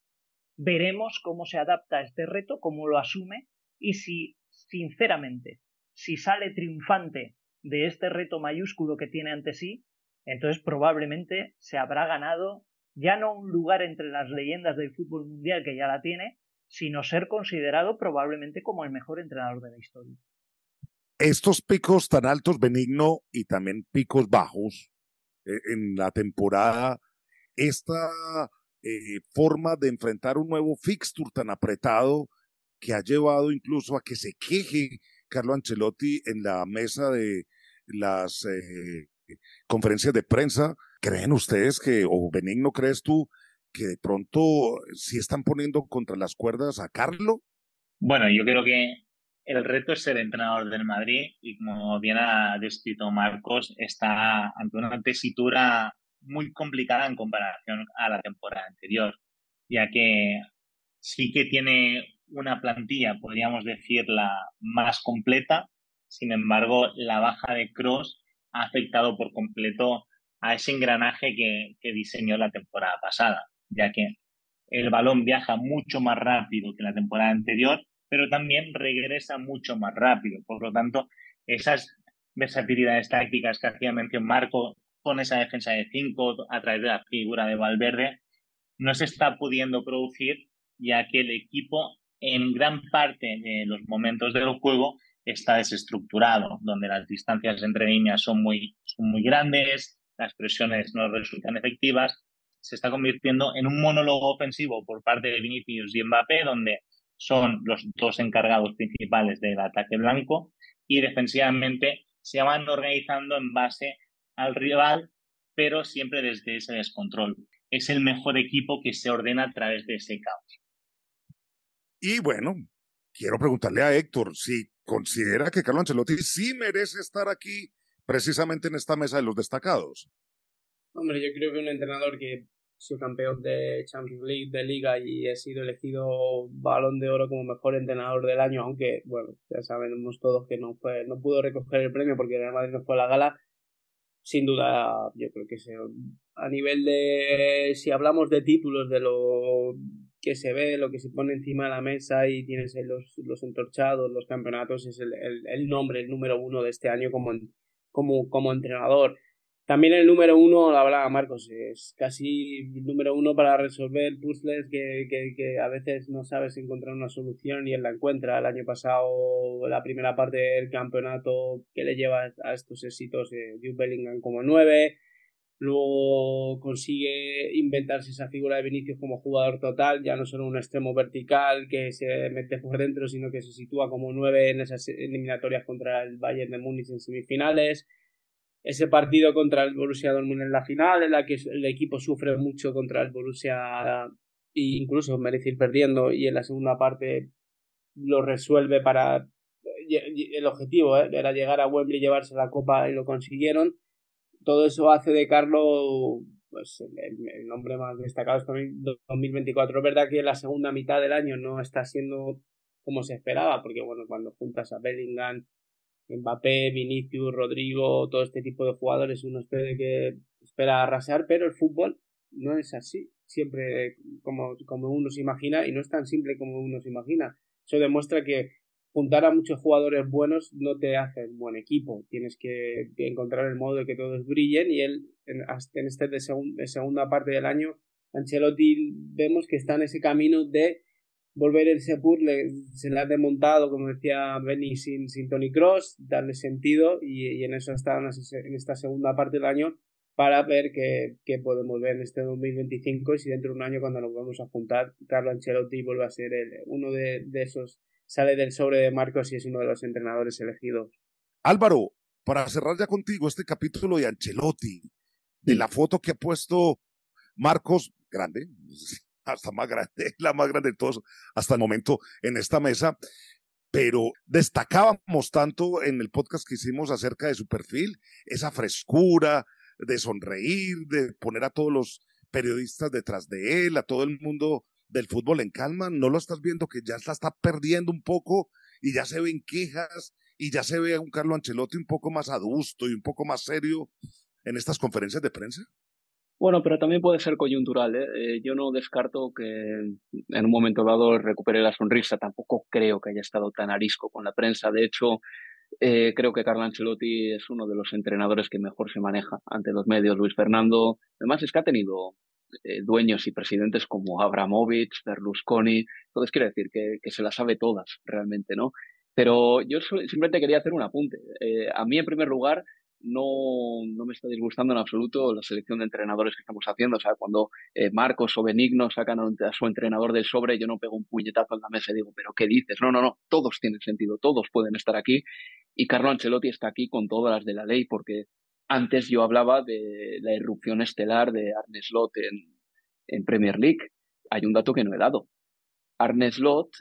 Veremos cómo se adapta a este reto, cómo lo asume, y si, sinceramente, si sale triunfante de este reto mayúsculo que tiene ante sí, entonces probablemente se habrá ganado ya no un lugar entre las leyendas del fútbol mundial, que ya la tiene, sino ser considerado probablemente como el mejor entrenador de la historia. Estos picos tan altos, Benigno, y también picos bajos en la temporada, esta forma de enfrentar un nuevo fixture tan apretado que ha llevado incluso a que se queje Carlo Ancelotti en la mesa de las conferencias de prensa. ¿Creen ustedes que, o Benigno, crees tú, que de pronto sí están poniendo contra las cuerdas a Carlo? Bueno, yo creo que el reto es ser entrenador del Madrid y, como bien ha descrito Marcos, está ante una tesitura muy complicada en comparación a la temporada anterior, ya que sí que tiene una plantilla, podríamos decir, la más completa. Sin embargo, la baja de Kroos ha afectado por completo a ese engranaje que diseñó la temporada pasada, ya que el balón viaja mucho más rápido que la temporada anterior, pero también regresa mucho más rápido. Por lo tanto, esas versatilidades tácticas que hacía mención Marco con esa defensa de 5 a través de la figura de Valverde no se está pudiendo producir, ya que el equipo en gran parte de los momentos del juego está desestructurado, donde las distancias entre líneas son muy grandes, las presiones no resultan efectivas. Se está convirtiendo en un monólogo ofensivo por parte de Vinicius y Mbappé, donde son los dos encargados principales del ataque blanco, y defensivamente se van organizando en base al rival, pero siempre desde ese descontrol. Es el mejor equipo que se ordena a través de ese caos. Y bueno, quiero preguntarle a Héctor si considera que Carlo Ancelotti sí merece estar aquí precisamente en esta mesa de los destacados. Hombre, yo creo que un entrenador que sido campeón de Champions League, de Liga, y he sido elegido Balón de Oro como mejor entrenador del año, aunque, bueno, ya sabemos todos que no pudo recoger el premio porque el Real Madrid no fue a la gala. Sin duda, yo creo que a nivel de, si hablamos de títulos, de lo que se ve, lo que se pone encima de la mesa y tienes ahí los entorchados, los campeonatos, es el nombre, el número uno de este año como entrenador. También el número uno, la hablaba Marcos, es casi el número uno para resolver puzzles que a veces no sabes encontrar una solución y él la encuentra. El año pasado, la primera parte del campeonato que le lleva a estos éxitos, Jude Bellingham como 9, luego consigue inventarse esa figura de Vinicius como jugador total, ya no solo un extremo vertical que se mete por dentro, sino que se sitúa como 9 en esas eliminatorias contra el Bayern de Múnich en semifinales. Ese partido contra el Borussia Dortmund en la final, en la que el equipo sufre mucho contra el Borussia e incluso merece ir perdiendo, y en la segunda parte lo resuelve para... El objetivo era llegar a Wembley y llevarse la copa, y lo consiguieron. Todo eso hace de Carlo pues el nombre más destacado este 2024. Es verdad que la segunda mitad del año no está siendo como se esperaba, porque bueno, cuando juntas a Bellingham, Mbappé, Vinicius, Rodrigo, todo este tipo de jugadores, uno espera arrasar, pero el fútbol no es así, siempre como uno se imagina, y no es tan simple como uno se imagina. Eso demuestra que juntar a muchos jugadores buenos no te hace un buen equipo, tienes que encontrar el modo de que todos brillen, y él en este de segunda parte del año, Ancelotti vemos que está en ese camino de volver ese puzzle, se le ha desmontado, como decía Benny, sin Toni Kroos, darle sentido, y en eso está en esta segunda parte del año, para ver qué podemos ver en este 2025, y si dentro de un año, cuando nos vamos a juntar, Carlo Ancelotti vuelve a ser uno de esos, sale del sobre de Marcos y es uno de los entrenadores elegidos. Álvaro, para cerrar ya contigo este capítulo de Ancelotti, de la foto que ha puesto Marcos, grande, hasta más grande, la más grande de todos hasta el momento en esta mesa, pero destacábamos tanto en el podcast que hicimos acerca de su perfil, esa frescura de sonreír, de poner a todos los periodistas detrás de él, a todo el mundo del fútbol en calma. ¿No lo estás viendo que ya se está perdiendo un poco y ya se ven quejas y ya se ve a un Carlo Ancelotti un poco más adusto y un poco más serio en estas conferencias de prensa? Bueno, pero también puede ser coyuntural, ¿eh? Yo no descarto que en un momento dado recupere la sonrisa. Tampoco creo que haya estado tan arisco con la prensa. De hecho, creo que Carlo Ancelotti es uno de los entrenadores que mejor se maneja ante los medios. Luis Fernando, además es que ha tenido dueños y presidentes como Abramovich, Berlusconi. Entonces quiere decir que se las sabe todas realmente, ¿no? Pero yo simplemente quería hacer un apunte. A mí, en primer lugar, no me está disgustando en absoluto la selección de entrenadores que estamos haciendo. O sea, cuando Marcos o Benigno sacan a su entrenador del sobre, yo no pego un puñetazo en la mesa y digo, ¿pero qué dices? No, todos tienen sentido, todos pueden estar aquí, y Carlo Ancelotti está aquí con todas las de la ley, porque antes yo hablaba de la irrupción estelar de Arne Slot en Premier League. Hay un dato que no he dado. Arne Slot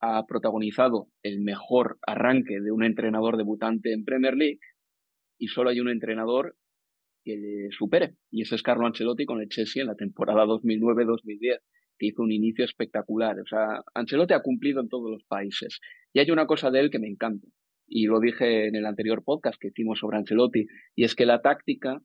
ha protagonizado el mejor arranque de un entrenador debutante en Premier League, y solo hay un entrenador que le supere, y ese es Carlo Ancelotti con el Chelsea en la temporada 2009-2010, que hizo un inicio espectacular. O sea, Ancelotti ha cumplido en todos los países, y hay una cosa de él que me encanta, y lo dije en el anterior podcast que hicimos sobre Ancelotti, y es que la táctica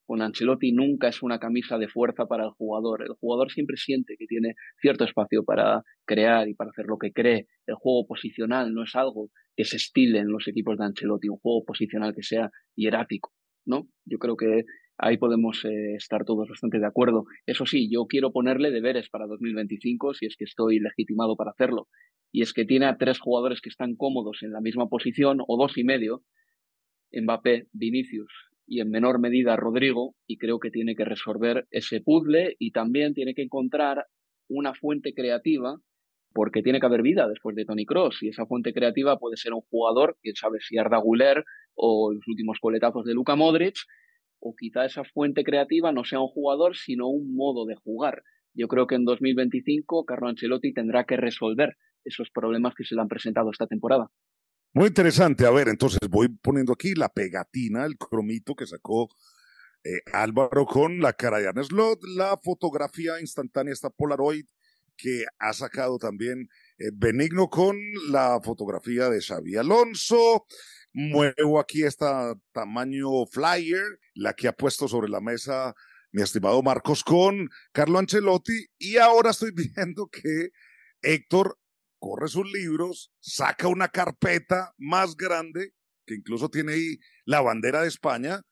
con Ancelotti nunca es una camisa de fuerza para el jugador. El jugador siempre siente que tiene cierto espacio para crear y para hacer lo que cree. El juego posicional no es algo que se estile en los equipos de Ancelotti, un juego posicional que sea hierático, ¿no? Yo creo que ahí podemos estar todos bastante de acuerdo. Eso sí, yo quiero ponerle deberes para 2025, si es que estoy legitimado para hacerlo. Y es que tiene a 3 jugadores que están cómodos en la misma posición, o 2 y medio, Mbappé, Vinicius y en menor medida Rodrigo, y creo que tiene que resolver ese puzzle, y también tiene que encontrar una fuente creativa, porque tiene que haber vida después de Toni Kroos, y esa fuente creativa puede ser un jugador, quién sabe si Arda Güler o los últimos coletazos de Luka Modric, o quizá esa fuente creativa no sea un jugador, sino un modo de jugar. Yo creo que en 2025 Carlo Ancelotti tendrá que resolver esos problemas que se le han presentado esta temporada. Muy interesante. A ver, entonces voy poniendo aquí la pegatina, el cromito que sacó Álvaro con la cara de Arne Slot, la fotografía instantánea, esta Polaroid que ha sacado también Benigno con la fotografía de Xabi Alonso. Muevo aquí esta tamaño flyer, la que ha puesto sobre la mesa mi estimado Marcos con Carlo Ancelotti, y ahora estoy viendo que Héctor corre sus libros, saca una carpeta más grande, que incluso tiene ahí la bandera de España,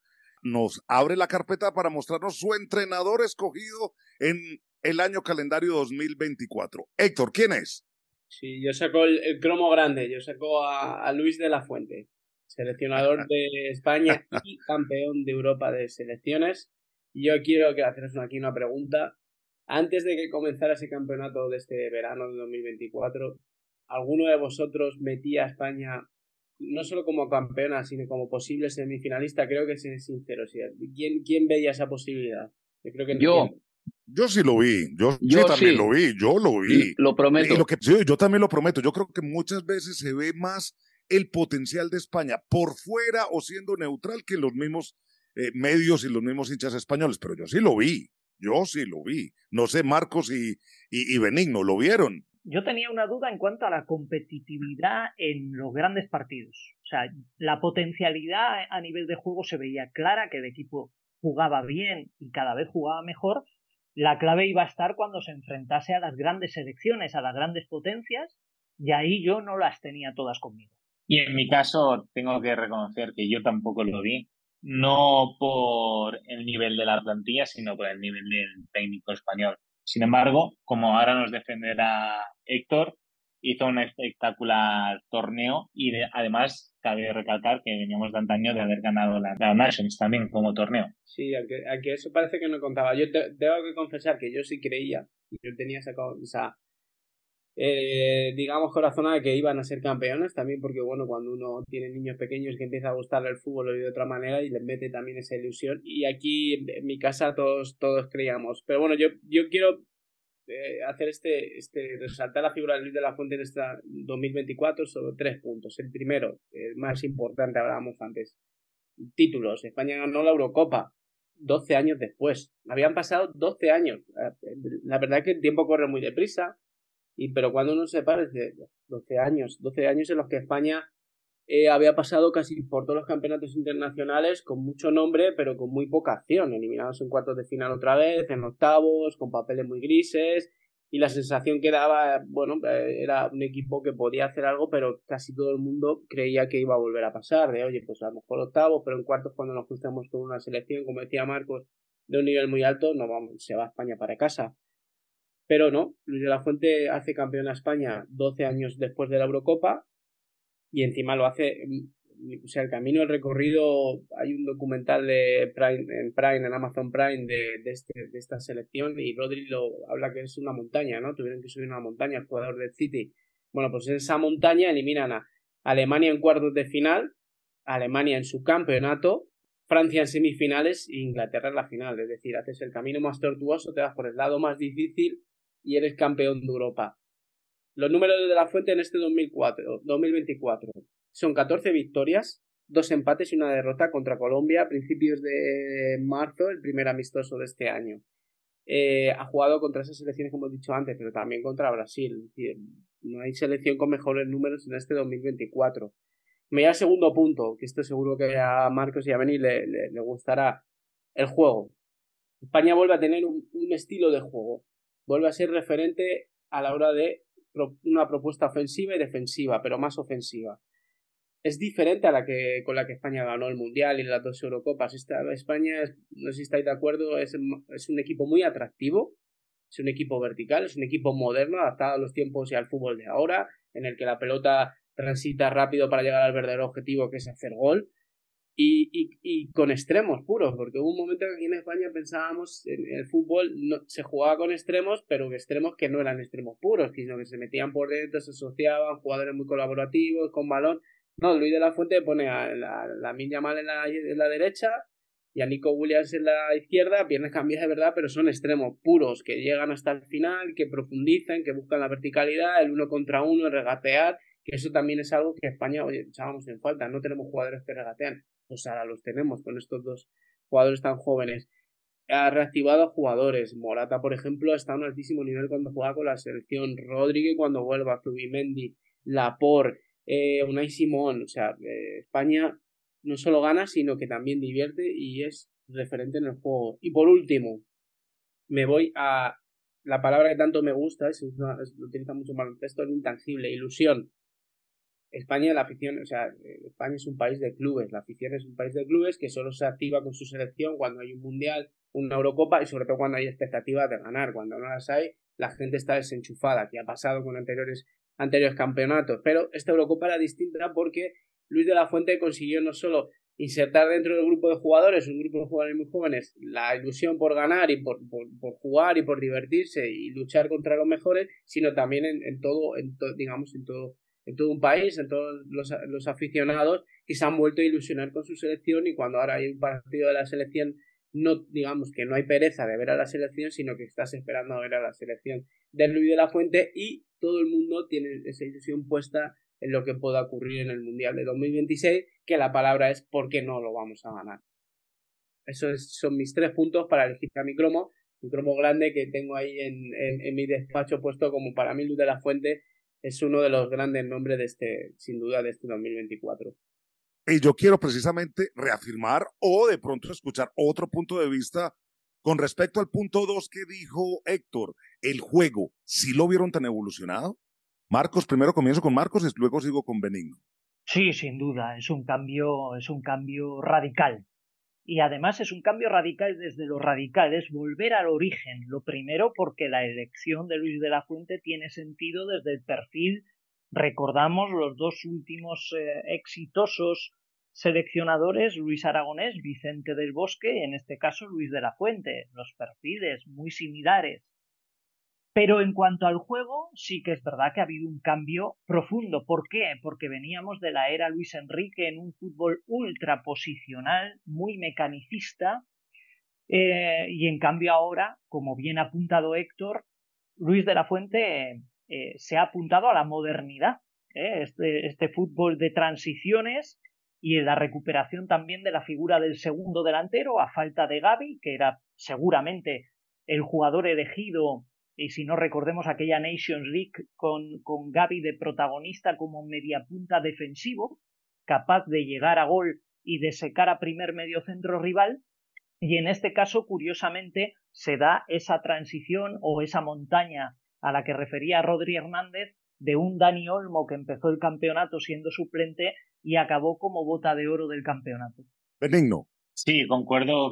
nos abre la carpeta para mostrarnos su entrenador escogido en el año calendario 2024. Héctor, ¿quién es? Sí, yo saco el cromo grande, yo saco a Luis de la Fuente, seleccionador de España y campeón de Europa de selecciones. Y yo quiero haceros aquí una pregunta. Antes de que comenzara ese campeonato de este verano de 2024, ¿alguno de vosotros metía a España no solo como campeona, sino como posible semifinalista? Creo que es sincero. ¿Quién veía esa posibilidad? Yo creo que no. Yo sí lo vi, yo también lo vi, yo lo vi. Lo prometo. Yo también lo prometo. Yo creo que muchas veces se ve más el potencial de España por fuera o siendo neutral que los mismos medios y los mismos hinchas españoles, pero yo sí lo vi. No sé, Marcos y Benigno, ¿lo vieron? Yo tenía una duda en cuanto a la competitividad en los grandes partidos. O sea, la potencialidad a nivel de juego se veía clara, que el equipo jugaba bien y cada vez jugaba mejor. La clave iba a estar cuando se enfrentase a las grandes selecciones, a las grandes potencias, y ahí yo no las tenía todas conmigo. Y en mi caso tengo que reconocer que yo tampoco lo vi, no por el nivel de la plantilla, sino por el nivel del técnico español. Sin embargo, como ahora nos defenderá Héctor, hizo un espectacular torneo y además cabe recalcar que veníamos de antaño de haber ganado la Nations también como torneo. Sí, aunque eso parece que no contaba. Yo tengo que confesar que yo sí creía, yo tenía esa digamos corazonada de que iban a ser campeones también, porque bueno, cuando uno tiene niños pequeños que empieza a gustarle el fútbol de otra manera y les mete también esa ilusión, y aquí en mi casa todos creíamos. Pero bueno, yo quiero hacer resaltar la figura de Luis de la Fuente en esta 2024 sobre 3 puntos. El primero, el más importante, hablábamos antes, títulos. España ganó la Eurocopa 12 años después. Habían pasado 12 años. La verdad es que el tiempo corre muy deprisa, pero cuando uno se para, es de 12 años en los que España había pasado casi por todos los campeonatos internacionales con mucho nombre, pero con muy poca acción, eliminados en cuartos de final otra vez, en octavos, con papeles muy grises, y la sensación que daba, bueno, era un equipo que podía hacer algo, pero casi todo el mundo creía que iba a volver a pasar, de oye, pues a lo mejor octavos, pero en cuartos cuando nos cruzamos con una selección, como decía Marcos, de un nivel muy alto, no vamos, se va a España para casa. Pero no, Luis de la Fuente hace campeón a España 12 años después de la Eurocopa, y encima lo hace, o sea, el camino, el recorrido. Hay un documental de en Amazon Prime de esta selección, y Rodri habla que es una montaña, ¿no? Tuvieron que subir una montaña el jugador del City. Bueno, pues en esa montaña eliminan a Alemania en cuartos de final, Alemania en su campeonato, Francia en semifinales e Inglaterra en la final. Es decir, haces el camino más tortuoso, te vas por el lado más difícil y eres campeón de Europa. Los números de la Fuente en este 2024 son 14 victorias, 2 empates y una derrota contra Colombia a principios de marzo, el primer amistoso de este año. Ha jugado contra esas selecciones, como he dicho antes, pero también contra Brasil. Es decir, no hay selección con mejores números en este 2024. Me da el segundo punto, que esto seguro que a Marcos y a Beni le gustará. El juego. España vuelve a tener un estilo de juego. Vuelve a ser referente a la hora de una propuesta ofensiva y defensiva, pero más ofensiva. Es diferente a con la que España ganó el Mundial y las 2 Eurocopas. España, no sé si estáis de acuerdo, es un equipo muy atractivo, es un equipo vertical, es un equipo moderno, adaptado a los tiempos y al fútbol de ahora, en el que la pelota transita rápido para llegar al verdadero objetivo, que es hacer gol, y con extremos puros, porque hubo un momento que aquí en España pensábamos en el fútbol, se jugaba con extremos, pero extremos que no eran extremos puros, sino que se metían por dentro, se asociaban, jugadores muy colaborativos, con balón. No, Luis de la Fuente pone a Lamine Yamal en la derecha y a Nico Williams en la izquierda, piernas cambiadas de verdad, pero son extremos puros, que llegan hasta el final, que profundizan, que buscan la verticalidad, el 1 contra 1, el regatear, que eso también es algo que España, oye, echábamos en falta, no tenemos jugadores que regatean. Pues ahora los tenemos con estos jugadores tan jóvenes. Ha reactivado a jugadores. Morata, por ejemplo, está a un altísimo nivel cuando juega con la selección. Rodríguez cuando vuelva, Zubimendi, Laporte, Unai Simón. O sea, España no solo gana, sino que también divierte y es referente en el juego. Y por último, me voy a la palabra que tanto me gusta, lo utiliza mucho más el texto, el intangible, ilusión. España, la afición, o sea, España es un país de clubes, la afición es un país de clubes que solo se activa con su selección cuando hay un mundial, una Eurocopa y sobre todo cuando hay expectativas de ganar. Cuando no las hay, la gente está desenchufada, que ha pasado con anteriores campeonatos. Pero esta Eurocopa era distinta porque Luis de la Fuente consiguió no solo insertar dentro del grupo de jugadores, un grupo de jugadores muy jóvenes, la ilusión por ganar y por jugar y por divertirse y luchar contra los mejores, sino también en todo un país, en todos los aficionados que se han vuelto a ilusionar con su selección, y cuando ahora hay un partido de la selección, no digamos que no hay pereza de ver a la selección, sino que estás esperando a ver a la selección de Luis de la Fuente, y todo el mundo tiene esa ilusión puesta en lo que pueda ocurrir en el Mundial de 2026, que la palabra es ¿por qué no lo vamos a ganar? Son mis 3 puntos para elegir a mi cromo grande que tengo ahí en mi despacho puesto. Como para mí Luis de la Fuente es uno de los grandes nombres sin duda, de este 2024. Y yo quiero precisamente reafirmar o de pronto escuchar otro punto de vista con respecto al punto 2 que dijo Héctor. El juego, ¿sí lo vieron tan evolucionado? Marcos, primero comienzo con Marcos y luego sigo con Benigno. Sí, sin duda, es un cambio radical. Y además es un cambio radical desde lo radical, es volver al origen. Lo primero porque la elección de Luis de la Fuente tiene sentido desde el perfil. Recordamos los 2 últimos exitosos seleccionadores, Luis Aragonés, Vicente del Bosque, en este caso Luis de la Fuente. Los perfiles muy similares. Pero en cuanto al juego, sí que es verdad que ha habido un cambio profundo. ¿Por qué? Porque veníamos de la era Luis Enrique en un fútbol ultra posicional, muy mecanicista, y en cambio ahora, como bien ha apuntado Héctor, Luis de la Fuente se ha apuntado a la modernidad, este fútbol de transiciones y la recuperación también de la figura del segundo delantero a falta de Gavi, que era seguramente el jugador elegido. Y si no, recordemos aquella Nations League con Gavi de protagonista como mediapunta defensivo, capaz de llegar a gol y de secar a primer mediocentro rival. Y en este caso, curiosamente, se da esa transición o esa montaña a la que refería Rodri Hernández, de un Dani Olmo que empezó el campeonato siendo suplente y acabó como bota de oro del campeonato. Benigno. Sí, concuerdo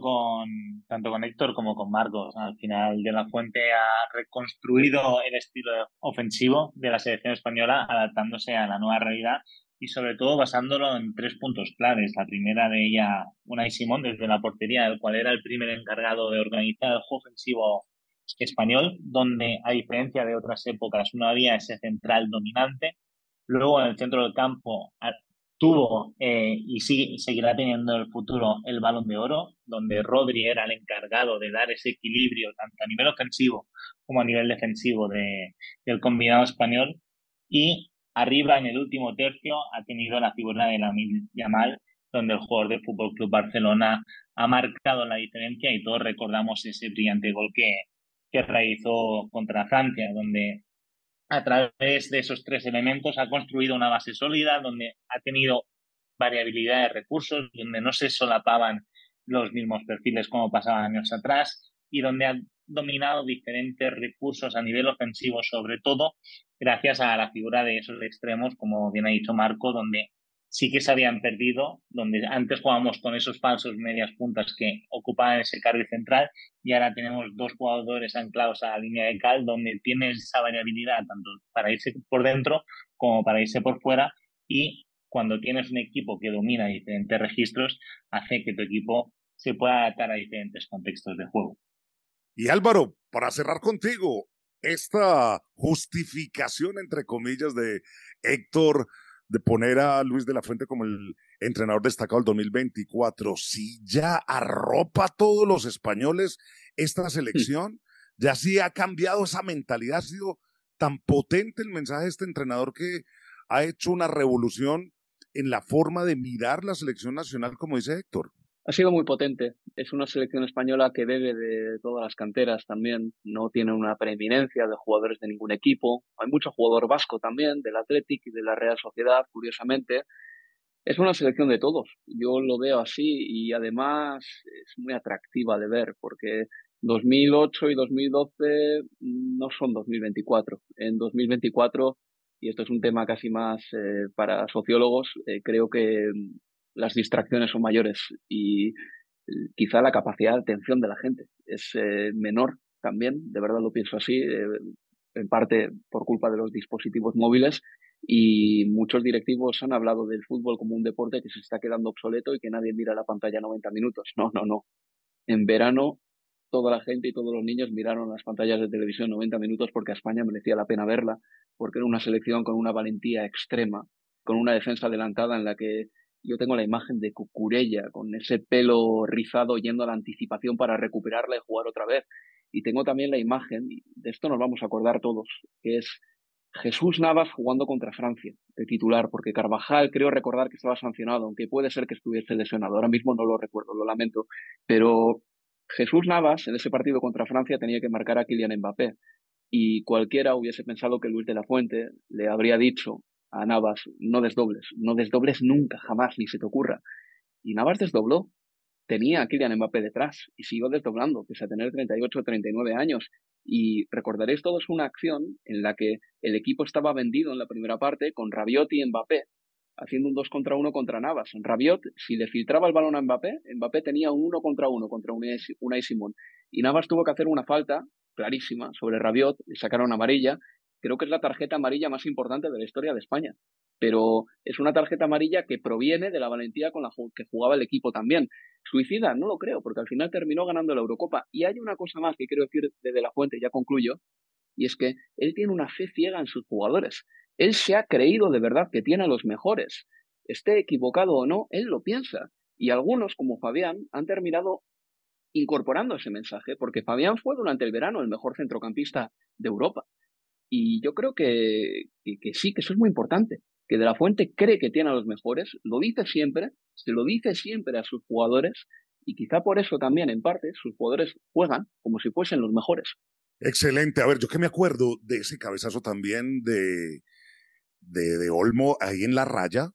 tanto con Héctor como con Marcos. Al final, De la Fuente ha reconstruido el estilo ofensivo de la selección española, adaptándose a la nueva realidad y sobre todo basándolo en 3 puntos claves. La primera de ella, Unai Simón desde la portería, el cual era el primer encargado de organizar el juego ofensivo español, donde a diferencia de otras épocas no había ese central dominante. Luego en el centro del campo tuvo y seguirá teniendo en el futuro el Balón de Oro, donde Rodri era el encargado de dar ese equilibrio tanto a nivel ofensivo como a nivel defensivo del combinado español. Y arriba, en el último tercio, ha tenido la figura de Lamine Yamal, donde el jugador del FC Barcelona ha marcado la diferencia, y todos recordamos ese brillante gol que realizó contra Francia, donde a través de esos 3 elementos ha construido una base sólida, donde ha tenido variabilidad de recursos, donde no se solapaban los mismos perfiles como pasaba años atrás, y donde ha dominado diferentes recursos a nivel ofensivo, sobre todo gracias a la figura de esos extremos, como bien ha dicho Marco, donde sí que se habían perdido, donde antes jugábamos con esos falsos medias puntas que ocupaban ese carril central, y ahora tenemos 2 jugadores anclados a la línea de cal, donde tienes esa variabilidad tanto para irse por dentro como para irse por fuera, y cuando tienes un equipo que domina diferentes registros, hace que tu equipo se pueda adaptar a diferentes contextos de juego. Y Álvaro, para cerrar contigo, esta justificación, entre comillas, de Héctor de poner a Luis de la Fuente como el entrenador destacado del 2024, si ya arropa a todos los españoles esta selección, ya sí ha cambiado esa mentalidad, ha sido tan potente el mensaje de este entrenador que ha hecho una revolución en la forma de mirar la selección nacional, como dice Héctor. Ha sido muy potente. Es una selección española que bebe de todas las canteras también. No tiene una preeminencia de jugadores de ningún equipo. Hay mucho jugador vasco también, del Athletic y de la Real Sociedad, curiosamente. Es una selección de todos. Yo lo veo así y además es muy atractiva de ver porque 2008 y 2012 no son 2024. En 2024, y esto es un tema casi más para sociólogos, creo que las distracciones son mayores y quizá la capacidad de atención de la gente es menor también, de verdad lo pienso así, en parte por culpa de los dispositivos móviles, y muchos directivos han hablado del fútbol como un deporte que se está quedando obsoleto y que nadie mira la pantalla 90 minutos. No, no, no. En verano toda la gente y todos los niños miraron las pantallas de televisión 90 minutos porque a España merecía la pena verla, porque era una selección con una valentía extrema, con una defensa adelantada en la que yo tengo la imagen de Cucurella con ese pelo rizado yendo a la anticipación para recuperarla y jugar otra vez. Y tengo también la imagen, y de esto nos vamos a acordar todos, que es Jesús Navas jugando contra Francia, de titular, porque Carvajal creo recordar que estaba sancionado, aunque puede ser que estuviese lesionado. Ahora mismo no lo recuerdo, lo lamento. Pero Jesús Navas en ese partido contra Francia tenía que marcar a Kylian Mbappé. Y cualquiera hubiese pensado que Luis de la Fuente le habría dicho a Navas, no desdobles nunca, jamás, ni se te ocurra. Y Navas desdobló, tenía a Kylian Mbappé detrás y siguió desdoblando, pese a tener 38 o 39 años. Y recordaréis todos una acción en la que el equipo estaba vendido en la primera parte con Rabiot y Mbappé, haciendo un 2 contra 1 contra Navas. Rabiot, si le filtraba el balón a Mbappé, Mbappé tenía un 1 contra 1 contra Unai Simón. Y Navas tuvo que hacer una falta clarísima sobre Rabiot, le sacaron amarilla. Creo que es la tarjeta amarilla más importante de la historia de España. Pero es una tarjeta amarilla que proviene de la valentía con la que jugaba el equipo también. Suicida, no lo creo, porque al final terminó ganando la Eurocopa. Y hay una cosa más que quiero decir de De la Fuente, ya concluyo, y es que él tiene una fe ciega en sus jugadores. Él se ha creído de verdad que tiene a los mejores. Esté equivocado o no, él lo piensa. Y algunos, como Fabián, han terminado incorporando ese mensaje, porque Fabián fue durante el verano el mejor centrocampista de Europa. Y yo creo que sí, que eso es muy importante. Que De la Fuente cree que tiene a los mejores, lo dice siempre, se lo dice siempre a sus jugadores, y quizá por eso también, en parte, sus jugadores juegan como si fuesen los mejores. Excelente. A ver, yo que me acuerdo de ese cabezazo también de Olmo ahí en la raya,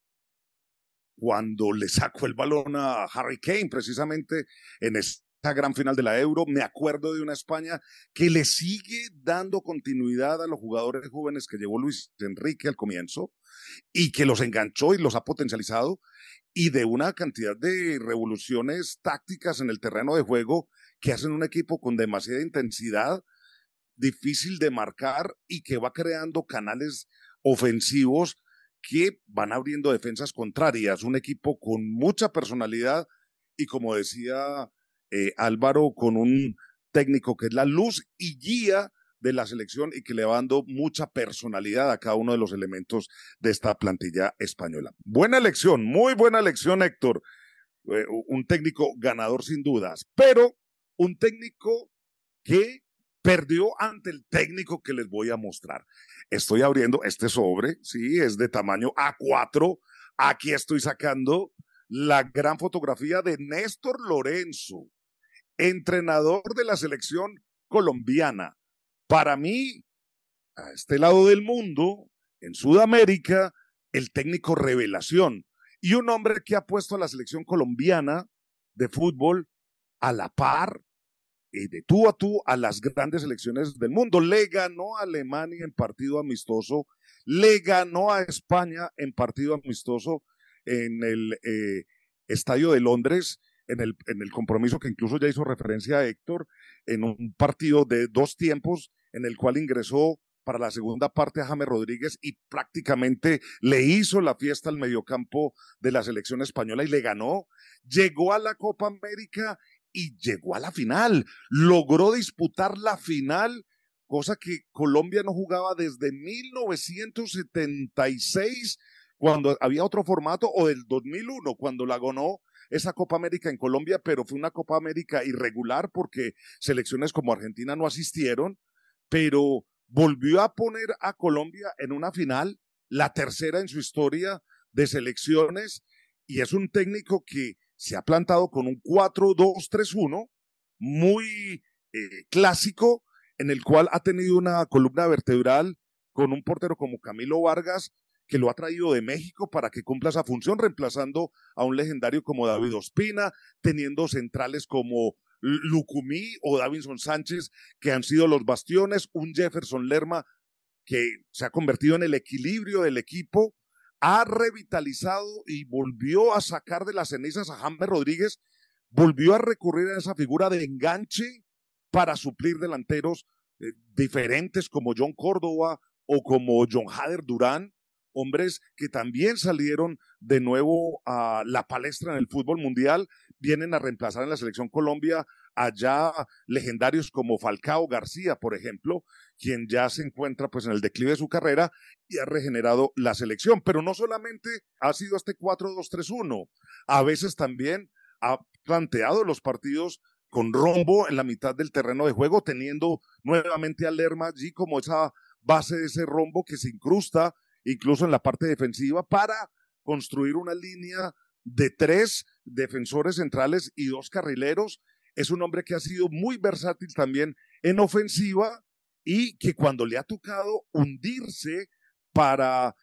cuando le sacó el balón a Harry Kane, precisamente en esta gran final de la Euro. Me acuerdo de una España que le sigue dando continuidad a los jugadores jóvenes que llevó Luis Enrique al comienzo y que los enganchó y los ha potencializado, y de una cantidad de revoluciones tácticas en el terreno de juego que hacen un equipo con demasiada intensidad, difícil de marcar y que va creando canales ofensivos que van abriendo defensas contrarias. Un equipo con mucha personalidad y, como decía Álvaro, con un técnico que es la luz y guía de la selección y que le va dando mucha personalidad a cada uno de los elementos de esta plantilla española. Buena elección, muy buena elección, Héctor. Un técnico ganador sin dudas, pero un técnico que perdió ante el técnico que les voy a mostrar. Estoy abriendo este sobre, sí, es de tamaño A4. Aquí estoy sacando la gran fotografía de Néstor Lorenzo, entrenador de la selección colombiana. Para mí, a este lado del mundo, en Sudamérica, el técnico revelación y un hombre que ha puesto a la selección colombiana de fútbol a la par, de tú a tú, a las grandes selecciones del mundo. Le ganó a Alemania en partido amistoso, le ganó a España en partido amistoso en el Estadio de Londres, en el compromiso que incluso ya hizo referencia a Héctor, en un partido de 2 tiempos en el cual ingresó para la segunda parte a James Rodríguez y prácticamente le hizo la fiesta al mediocampo de la selección española y le ganó. Llegó a la Copa América y llegó a la final, logró disputar la final, cosa que Colombia no jugaba desde 1976, cuando había otro formato, o del 2001, cuando la ganó esa Copa América en Colombia, pero fue una Copa América irregular porque selecciones como Argentina no asistieron, pero volvió a poner a Colombia en una final, la tercera en su historia de selecciones, y es un técnico que se ha plantado con un 4-2-3-1 muy clásico, en el cual ha tenido una columna vertebral con un portero como Camilo Vargas, que lo ha traído de México para que cumpla esa función, reemplazando a un legendario como David Ospina, teniendo centrales como Lucumí o Davinson Sánchez, que han sido los bastiones, un Jefferson Lerma que se ha convertido en el equilibrio del equipo, ha revitalizado y volvió a sacar de las cenizas a James Rodríguez, volvió a recurrir a esa figura de enganche para suplir delanteros diferentes como John Córdoba o como John Hader Durán, hombres que también salieron de nuevo a la palestra en el fútbol mundial, vienen a reemplazar en la selección Colombia allá legendarios como Falcao García, por ejemplo, quien ya se encuentra pues en el declive de su carrera y ha regenerado la selección. Pero no solamente ha sido este 4-2-3-1, a veces también ha planteado los partidos con rombo en la mitad del terreno de juego, teniendo nuevamente a Lerma allí como esa base de ese rombo que se incrusta incluso en la parte defensiva para construir una línea de 3 defensores centrales y 2 carrileros. Es un hombre que ha sido muy versátil también en ofensiva y que cuando le ha tocado hundirse para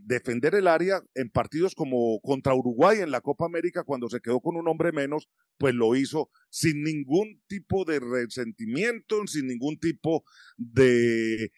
defender el área en partidos como contra Uruguay en la Copa América, cuando se quedó con un hombre menos, pues lo hizo sin ningún tipo de resentimiento, sin ningún tipo de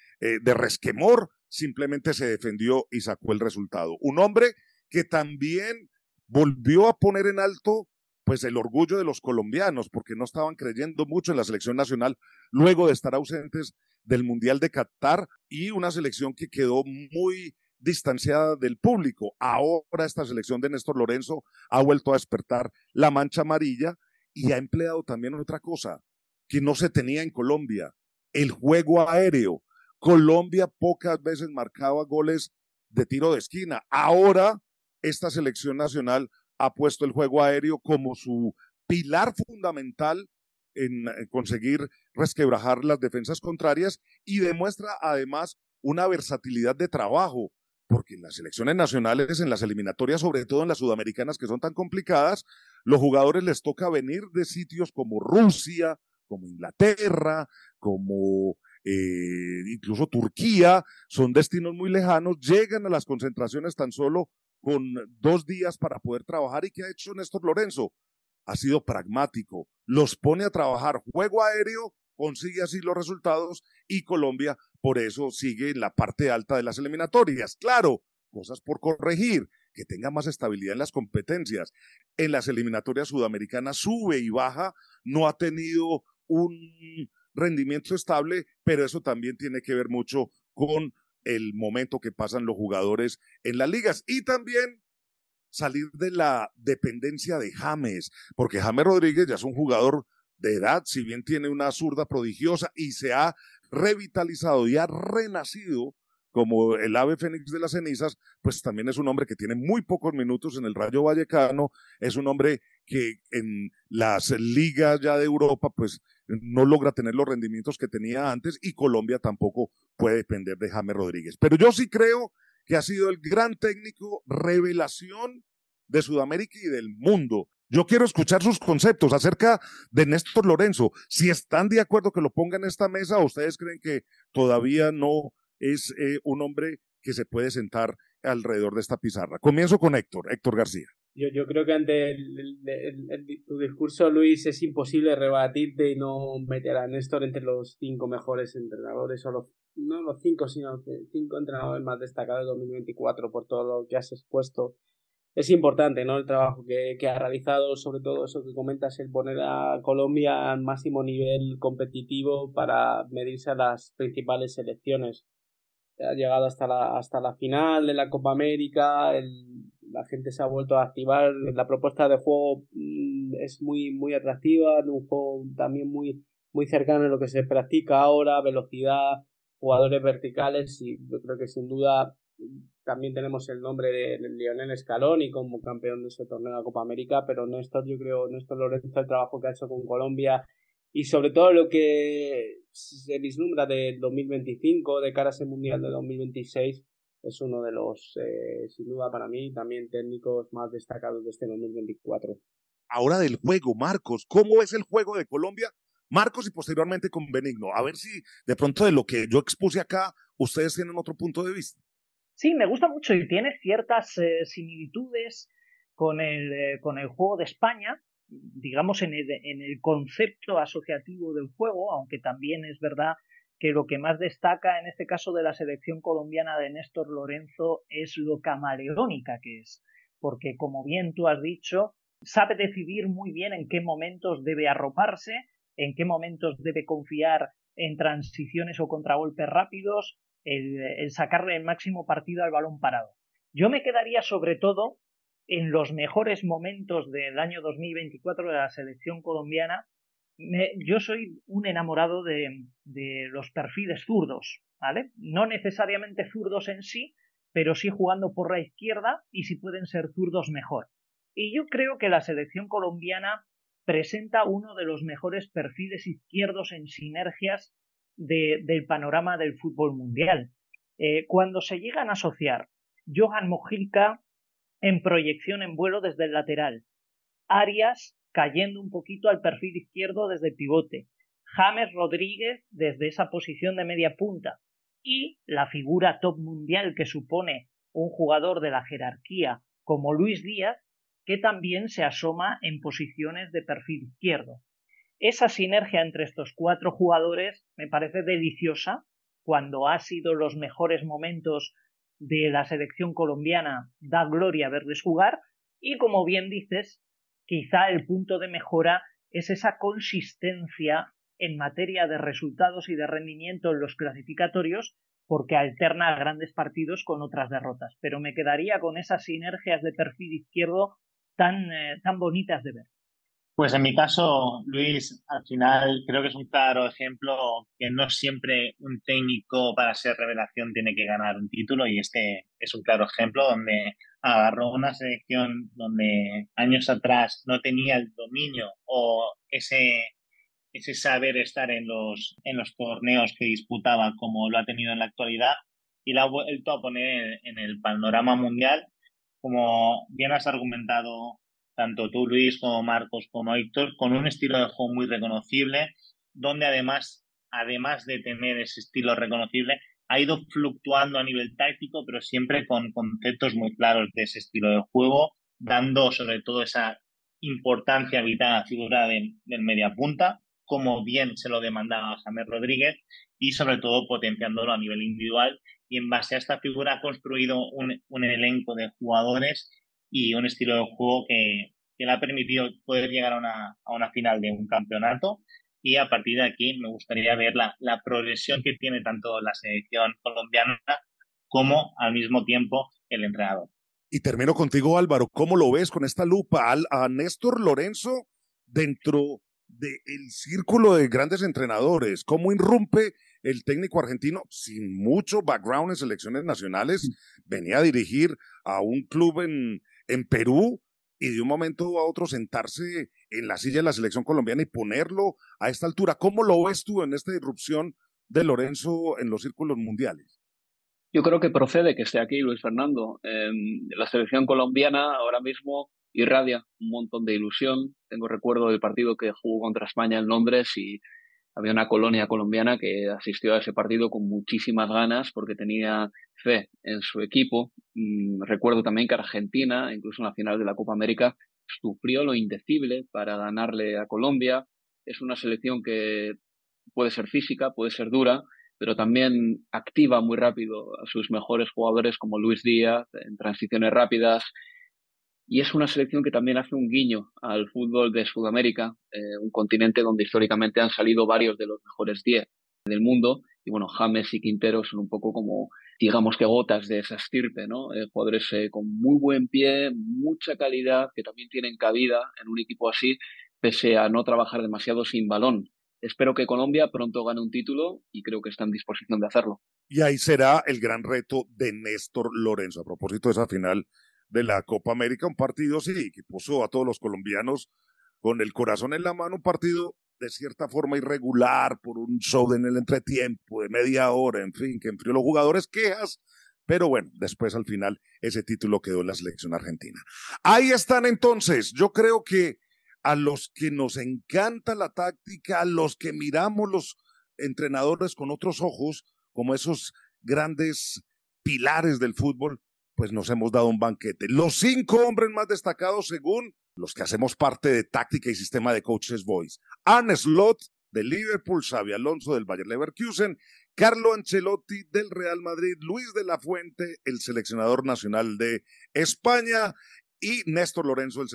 resquemor, simplemente se defendió y sacó el resultado. Un hombre que también volvió a poner en alto pues el orgullo de los colombianos, porque no estaban creyendo mucho en la selección nacional luego de estar ausentes del Mundial de Qatar, y una selección que quedó muy distanciada del público. Ahora esta selección de Néstor Lorenzo ha vuelto a despertar la mancha amarilla y ha empleado también otra cosa que no se tenía en Colombia: el juego aéreo. Colombia pocas veces marcaba goles de tiro de esquina. Ahora esta selección nacional ha puesto el juego aéreo como su pilar fundamental en conseguir resquebrajar las defensas contrarias, y demuestra además una versatilidad de trabajo, porque en las selecciones nacionales, en las eliminatorias, sobre todo en las sudamericanas que son tan complicadas, los jugadores les toca venir de sitios como Rusia, como Inglaterra, como incluso Turquía, son destinos muy lejanos, llegan a las concentraciones tan solo con 2 días para poder trabajar. ¿Y qué ha hecho Néstor Lorenzo? Ha sido pragmático, los pone a trabajar juego aéreo, consigue así los resultados, y Colombia por eso sigue en la parte alta de las eliminatorias. Claro, cosas por corregir, que tenga más estabilidad en las competencias. En las eliminatorias sudamericanas sube y baja, no ha tenido un rendimiento estable, pero eso también tiene que ver mucho con el momento que pasan los jugadores en las ligas, y también salir de la dependencia de James, porque James Rodríguez ya es un jugador de edad, si bien tiene una zurda prodigiosa y se ha revitalizado y ha renacido como el ave fénix de las cenizas, pues también es un hombre que tiene muy pocos minutos en el Rayo Vallecano, es un hombre que en las ligas ya de Europa pues no logra tener los rendimientos que tenía antes, y Colombia tampoco puede depender de James Rodríguez. Pero yo sí creo que ha sido el gran técnico revelación de Sudamérica y del mundo. Yo quiero escuchar sus conceptos acerca de Néstor Lorenzo. Si están de acuerdo que lo pongan en esta mesa, o ustedes creen que todavía no es un hombre que se puede sentar alrededor de esta pizarra. Comienzo con Héctor García. Yo creo que ante tu discurso, Luis, es imposible rebatirte y no meter a Néstor entre los 5 mejores entrenadores, o no los 5, sino 5 entrenadores más destacados de 2024 por todo lo que has expuesto. Es importante, ¿no?, el trabajo que ha realizado, sobre todo eso que comentas, el poner a Colombia al máximo nivel competitivo para medirse a las principales selecciones. Ha llegado hasta la final de la Copa América, la gente se ha vuelto a activar, la propuesta de juego es muy, muy atractiva, un juego también muy, muy cercano a lo que se practica ahora, velocidad, jugadores verticales, y yo creo que sin duda también tenemos el nombre de Lionel Scaloni como campeón de ese torneo de la Copa América, pero Néstor Lorenzo, el trabajo que ha hecho con Colombia y sobre todo lo que se vislumbra del 2025 de cara a ese Mundial de 2026, es uno de los, sin duda para mí, también técnicos más destacados de este 2024. ahora del juego. Marcos, ¿cómo es el juego de Colombia? Marcos, y posteriormente con Benigno. A ver si de pronto de lo que yo expuse acá, ustedes tienen otro punto de vista. Sí, me gusta mucho y tiene ciertas similitudes con el juego de España, digamos en el concepto asociativo del juego, aunque también es verdad que lo que más destaca en este caso de la selección colombiana de Néstor Lorenzo es lo camaleónica que es, porque como bien tú has dicho, sabe decidir muy bien en qué momentos debe arroparse, en qué momentos debe confiar en transiciones o contragolpes rápidos, el sacarle el máximo partido al balón parado. Yo me quedaría sobre todo en los mejores momentos del año 2024 de la selección colombiana. Yo soy un enamorado de los perfiles zurdos, ¿vale? No necesariamente zurdos en sí, pero sí jugando por la izquierda y si pueden ser zurdos mejor. Y yo creo que la selección colombiana presenta uno de los mejores perfiles izquierdos en sinergias del panorama del fútbol mundial. Cuando se llegan a asociar Johan Mojica en proyección en vuelo desde el lateral, Arias cayendo un poquito al perfil izquierdo desde el pivote, James Rodríguez desde esa posición de media punta y la figura top mundial que supone un jugador de la jerarquía como Luis Díaz, que también se asoma en posiciones de perfil izquierdo. Esa sinergia entre estos cuatro jugadores me parece deliciosa cuando ha sido los mejores momentos de la selección colombiana, da gloria verles jugar y como bien dices, quizá el punto de mejora es esa consistencia en materia de resultados y de rendimiento en los clasificatorios porque alterna grandes partidos con otras derrotas, pero me quedaría con esas sinergias de perfil izquierdo tan bonitas de ver. Pues en mi caso, Luis, al final creo que es un claro ejemplo que no siempre un técnico para ser revelación tiene que ganar un título y este es un claro ejemplo donde agarró una selección donde años atrás no tenía el dominio o ese saber estar en los torneos que disputaba como lo ha tenido en la actualidad y la ha vuelto a poner en el panorama mundial, como bien has argumentado tanto tú, Luis, como Marcos, como Héctor, con un estilo de juego muy reconocible, donde además de tener ese estilo reconocible, ha ido fluctuando a nivel táctico, pero siempre con conceptos muy claros de ese estilo de juego, dando sobre todo esa importancia vital a la figura del mediapunta, como bien se lo demandaba James Rodríguez, y sobre todo potenciándolo a nivel individual. Y en base a esta figura ha construido un elenco de jugadores y un estilo de juego que le ha permitido poder llegar a una final de un campeonato. Y a partir de aquí me gustaría ver la progresión que tiene tanto la selección colombiana como al mismo tiempo el entrenador. Y termino contigo, Álvaro. ¿Cómo lo ves con esta lupa a Néstor Lorenzo dentro del círculo de grandes entrenadores? ¿Cómo irrumpe el técnico argentino sin mucho background en selecciones nacionales? Venía a dirigir a un club en Perú y de un momento a otro sentarse en la silla de la selección colombiana y ponerlo a esta altura. ¿Cómo lo ves tú en esta irrupción de Lorenzo en los círculos mundiales? Yo creo que procede que esté aquí Luis Fernando. La selección colombiana ahora mismo irradia un montón de ilusión. Tengo recuerdo del partido que jugó contra España en Londres y había una colonia colombiana que asistió a ese partido con muchísimas ganas porque tenía fe en su equipo. Recuerdo también que Argentina, incluso en la final de la Copa América, sufrió lo indecible para ganarle a Colombia. Es una selección que puede ser física, puede ser dura, pero también activa muy rápido a sus mejores jugadores como Luis Díaz en transiciones rápidas. Y es una selección que también hace un guiño al fútbol de Sudamérica, un continente donde históricamente han salido varios de los mejores 10 del mundo. Y bueno, James y Quintero son un poco como, digamos que gotas de esa estirpe, ¿no? Jugadores con muy buen pie, mucha calidad, que también tienen cabida en un equipo así, pese a no trabajar demasiado sin balón. Espero que Colombia pronto gane un título y creo que está en disposición de hacerlo. Y ahí será el gran reto de Néstor Lorenzo. A propósito de esa final de la Copa América, un partido sí, que puso a todos los colombianos con el corazón en la mano, un partido de cierta forma irregular por un show en el entretiempo de media hora, en fin, que enfrió los jugadores, quejas, pero bueno, después al final ese título quedó en la selección argentina. Ahí están entonces, yo creo que a los que nos encanta la táctica, a los que miramos los entrenadores con otros ojos, como esos grandes pilares del fútbol, pues nos hemos dado un banquete. Los 5 hombres más destacados según los que hacemos parte de Táctica y Sistema de Coaches Voice. Arne Slot de Liverpool, Xabi Alonso del Bayer Leverkusen, Carlo Ancelotti del Real Madrid, Luis de la Fuente, el seleccionador nacional de España, y Néstor Lorenzo, el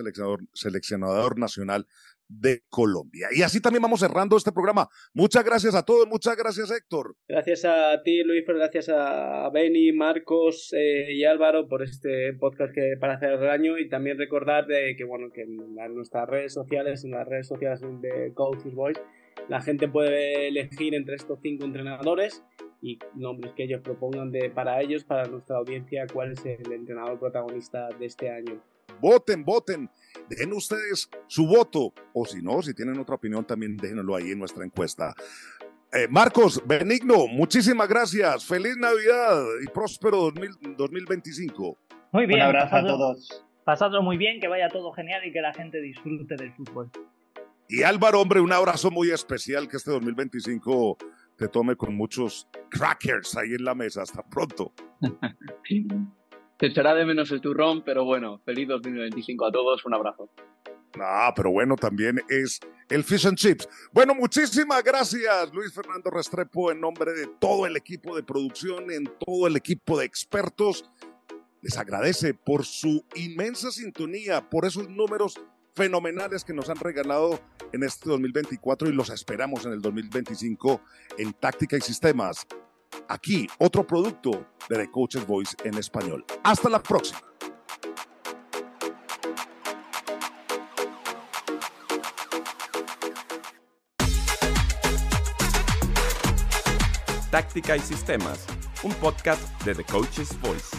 seleccionador nacional de Colombia. Y así también vamos cerrando este programa. Muchas gracias a todos, muchas gracias, Héctor. Gracias a ti, Luis, pero gracias a Beni, Marcos y Álvaro por este podcast que para hacer el año, y también recordar que en nuestras redes sociales, en las redes sociales de Coaches Voice, la gente puede elegir entre estos 5 entrenadores y nombres que ellos propongan para ellos, para nuestra audiencia, cuál es el entrenador protagonista de este año. Voten, dejen ustedes su voto, o si no, si tienen otra opinión también déjenlo ahí en nuestra encuesta. Marcos, Benigno, muchísimas gracias, feliz Navidad y próspero 2025. Muy bien, un abrazo a todos. Pasadlo muy bien, que vaya todo genial y que la gente disfrute del fútbol. Y Álvaro, hombre, un abrazo muy especial, que este 2025 te tome con muchos crackers ahí en la mesa. Hasta pronto. Se echará de menos el turrón, pero bueno, feliz 2025 a todos, un abrazo. Pero bueno, también es el fish and chips. Bueno, muchísimas gracias, Luis Fernando Restrepo, en nombre de todo el equipo de producción, en todo el equipo de expertos. Les agradece por su inmensa sintonía, por esos números fenomenales que nos han regalado en este 2024, y los esperamos en el 2025 en Táctica y Sistemas. Aquí, otro producto de The Coaches Voice en español. Hasta la próxima. Táctica y Sistemas, un podcast de The Coaches Voice.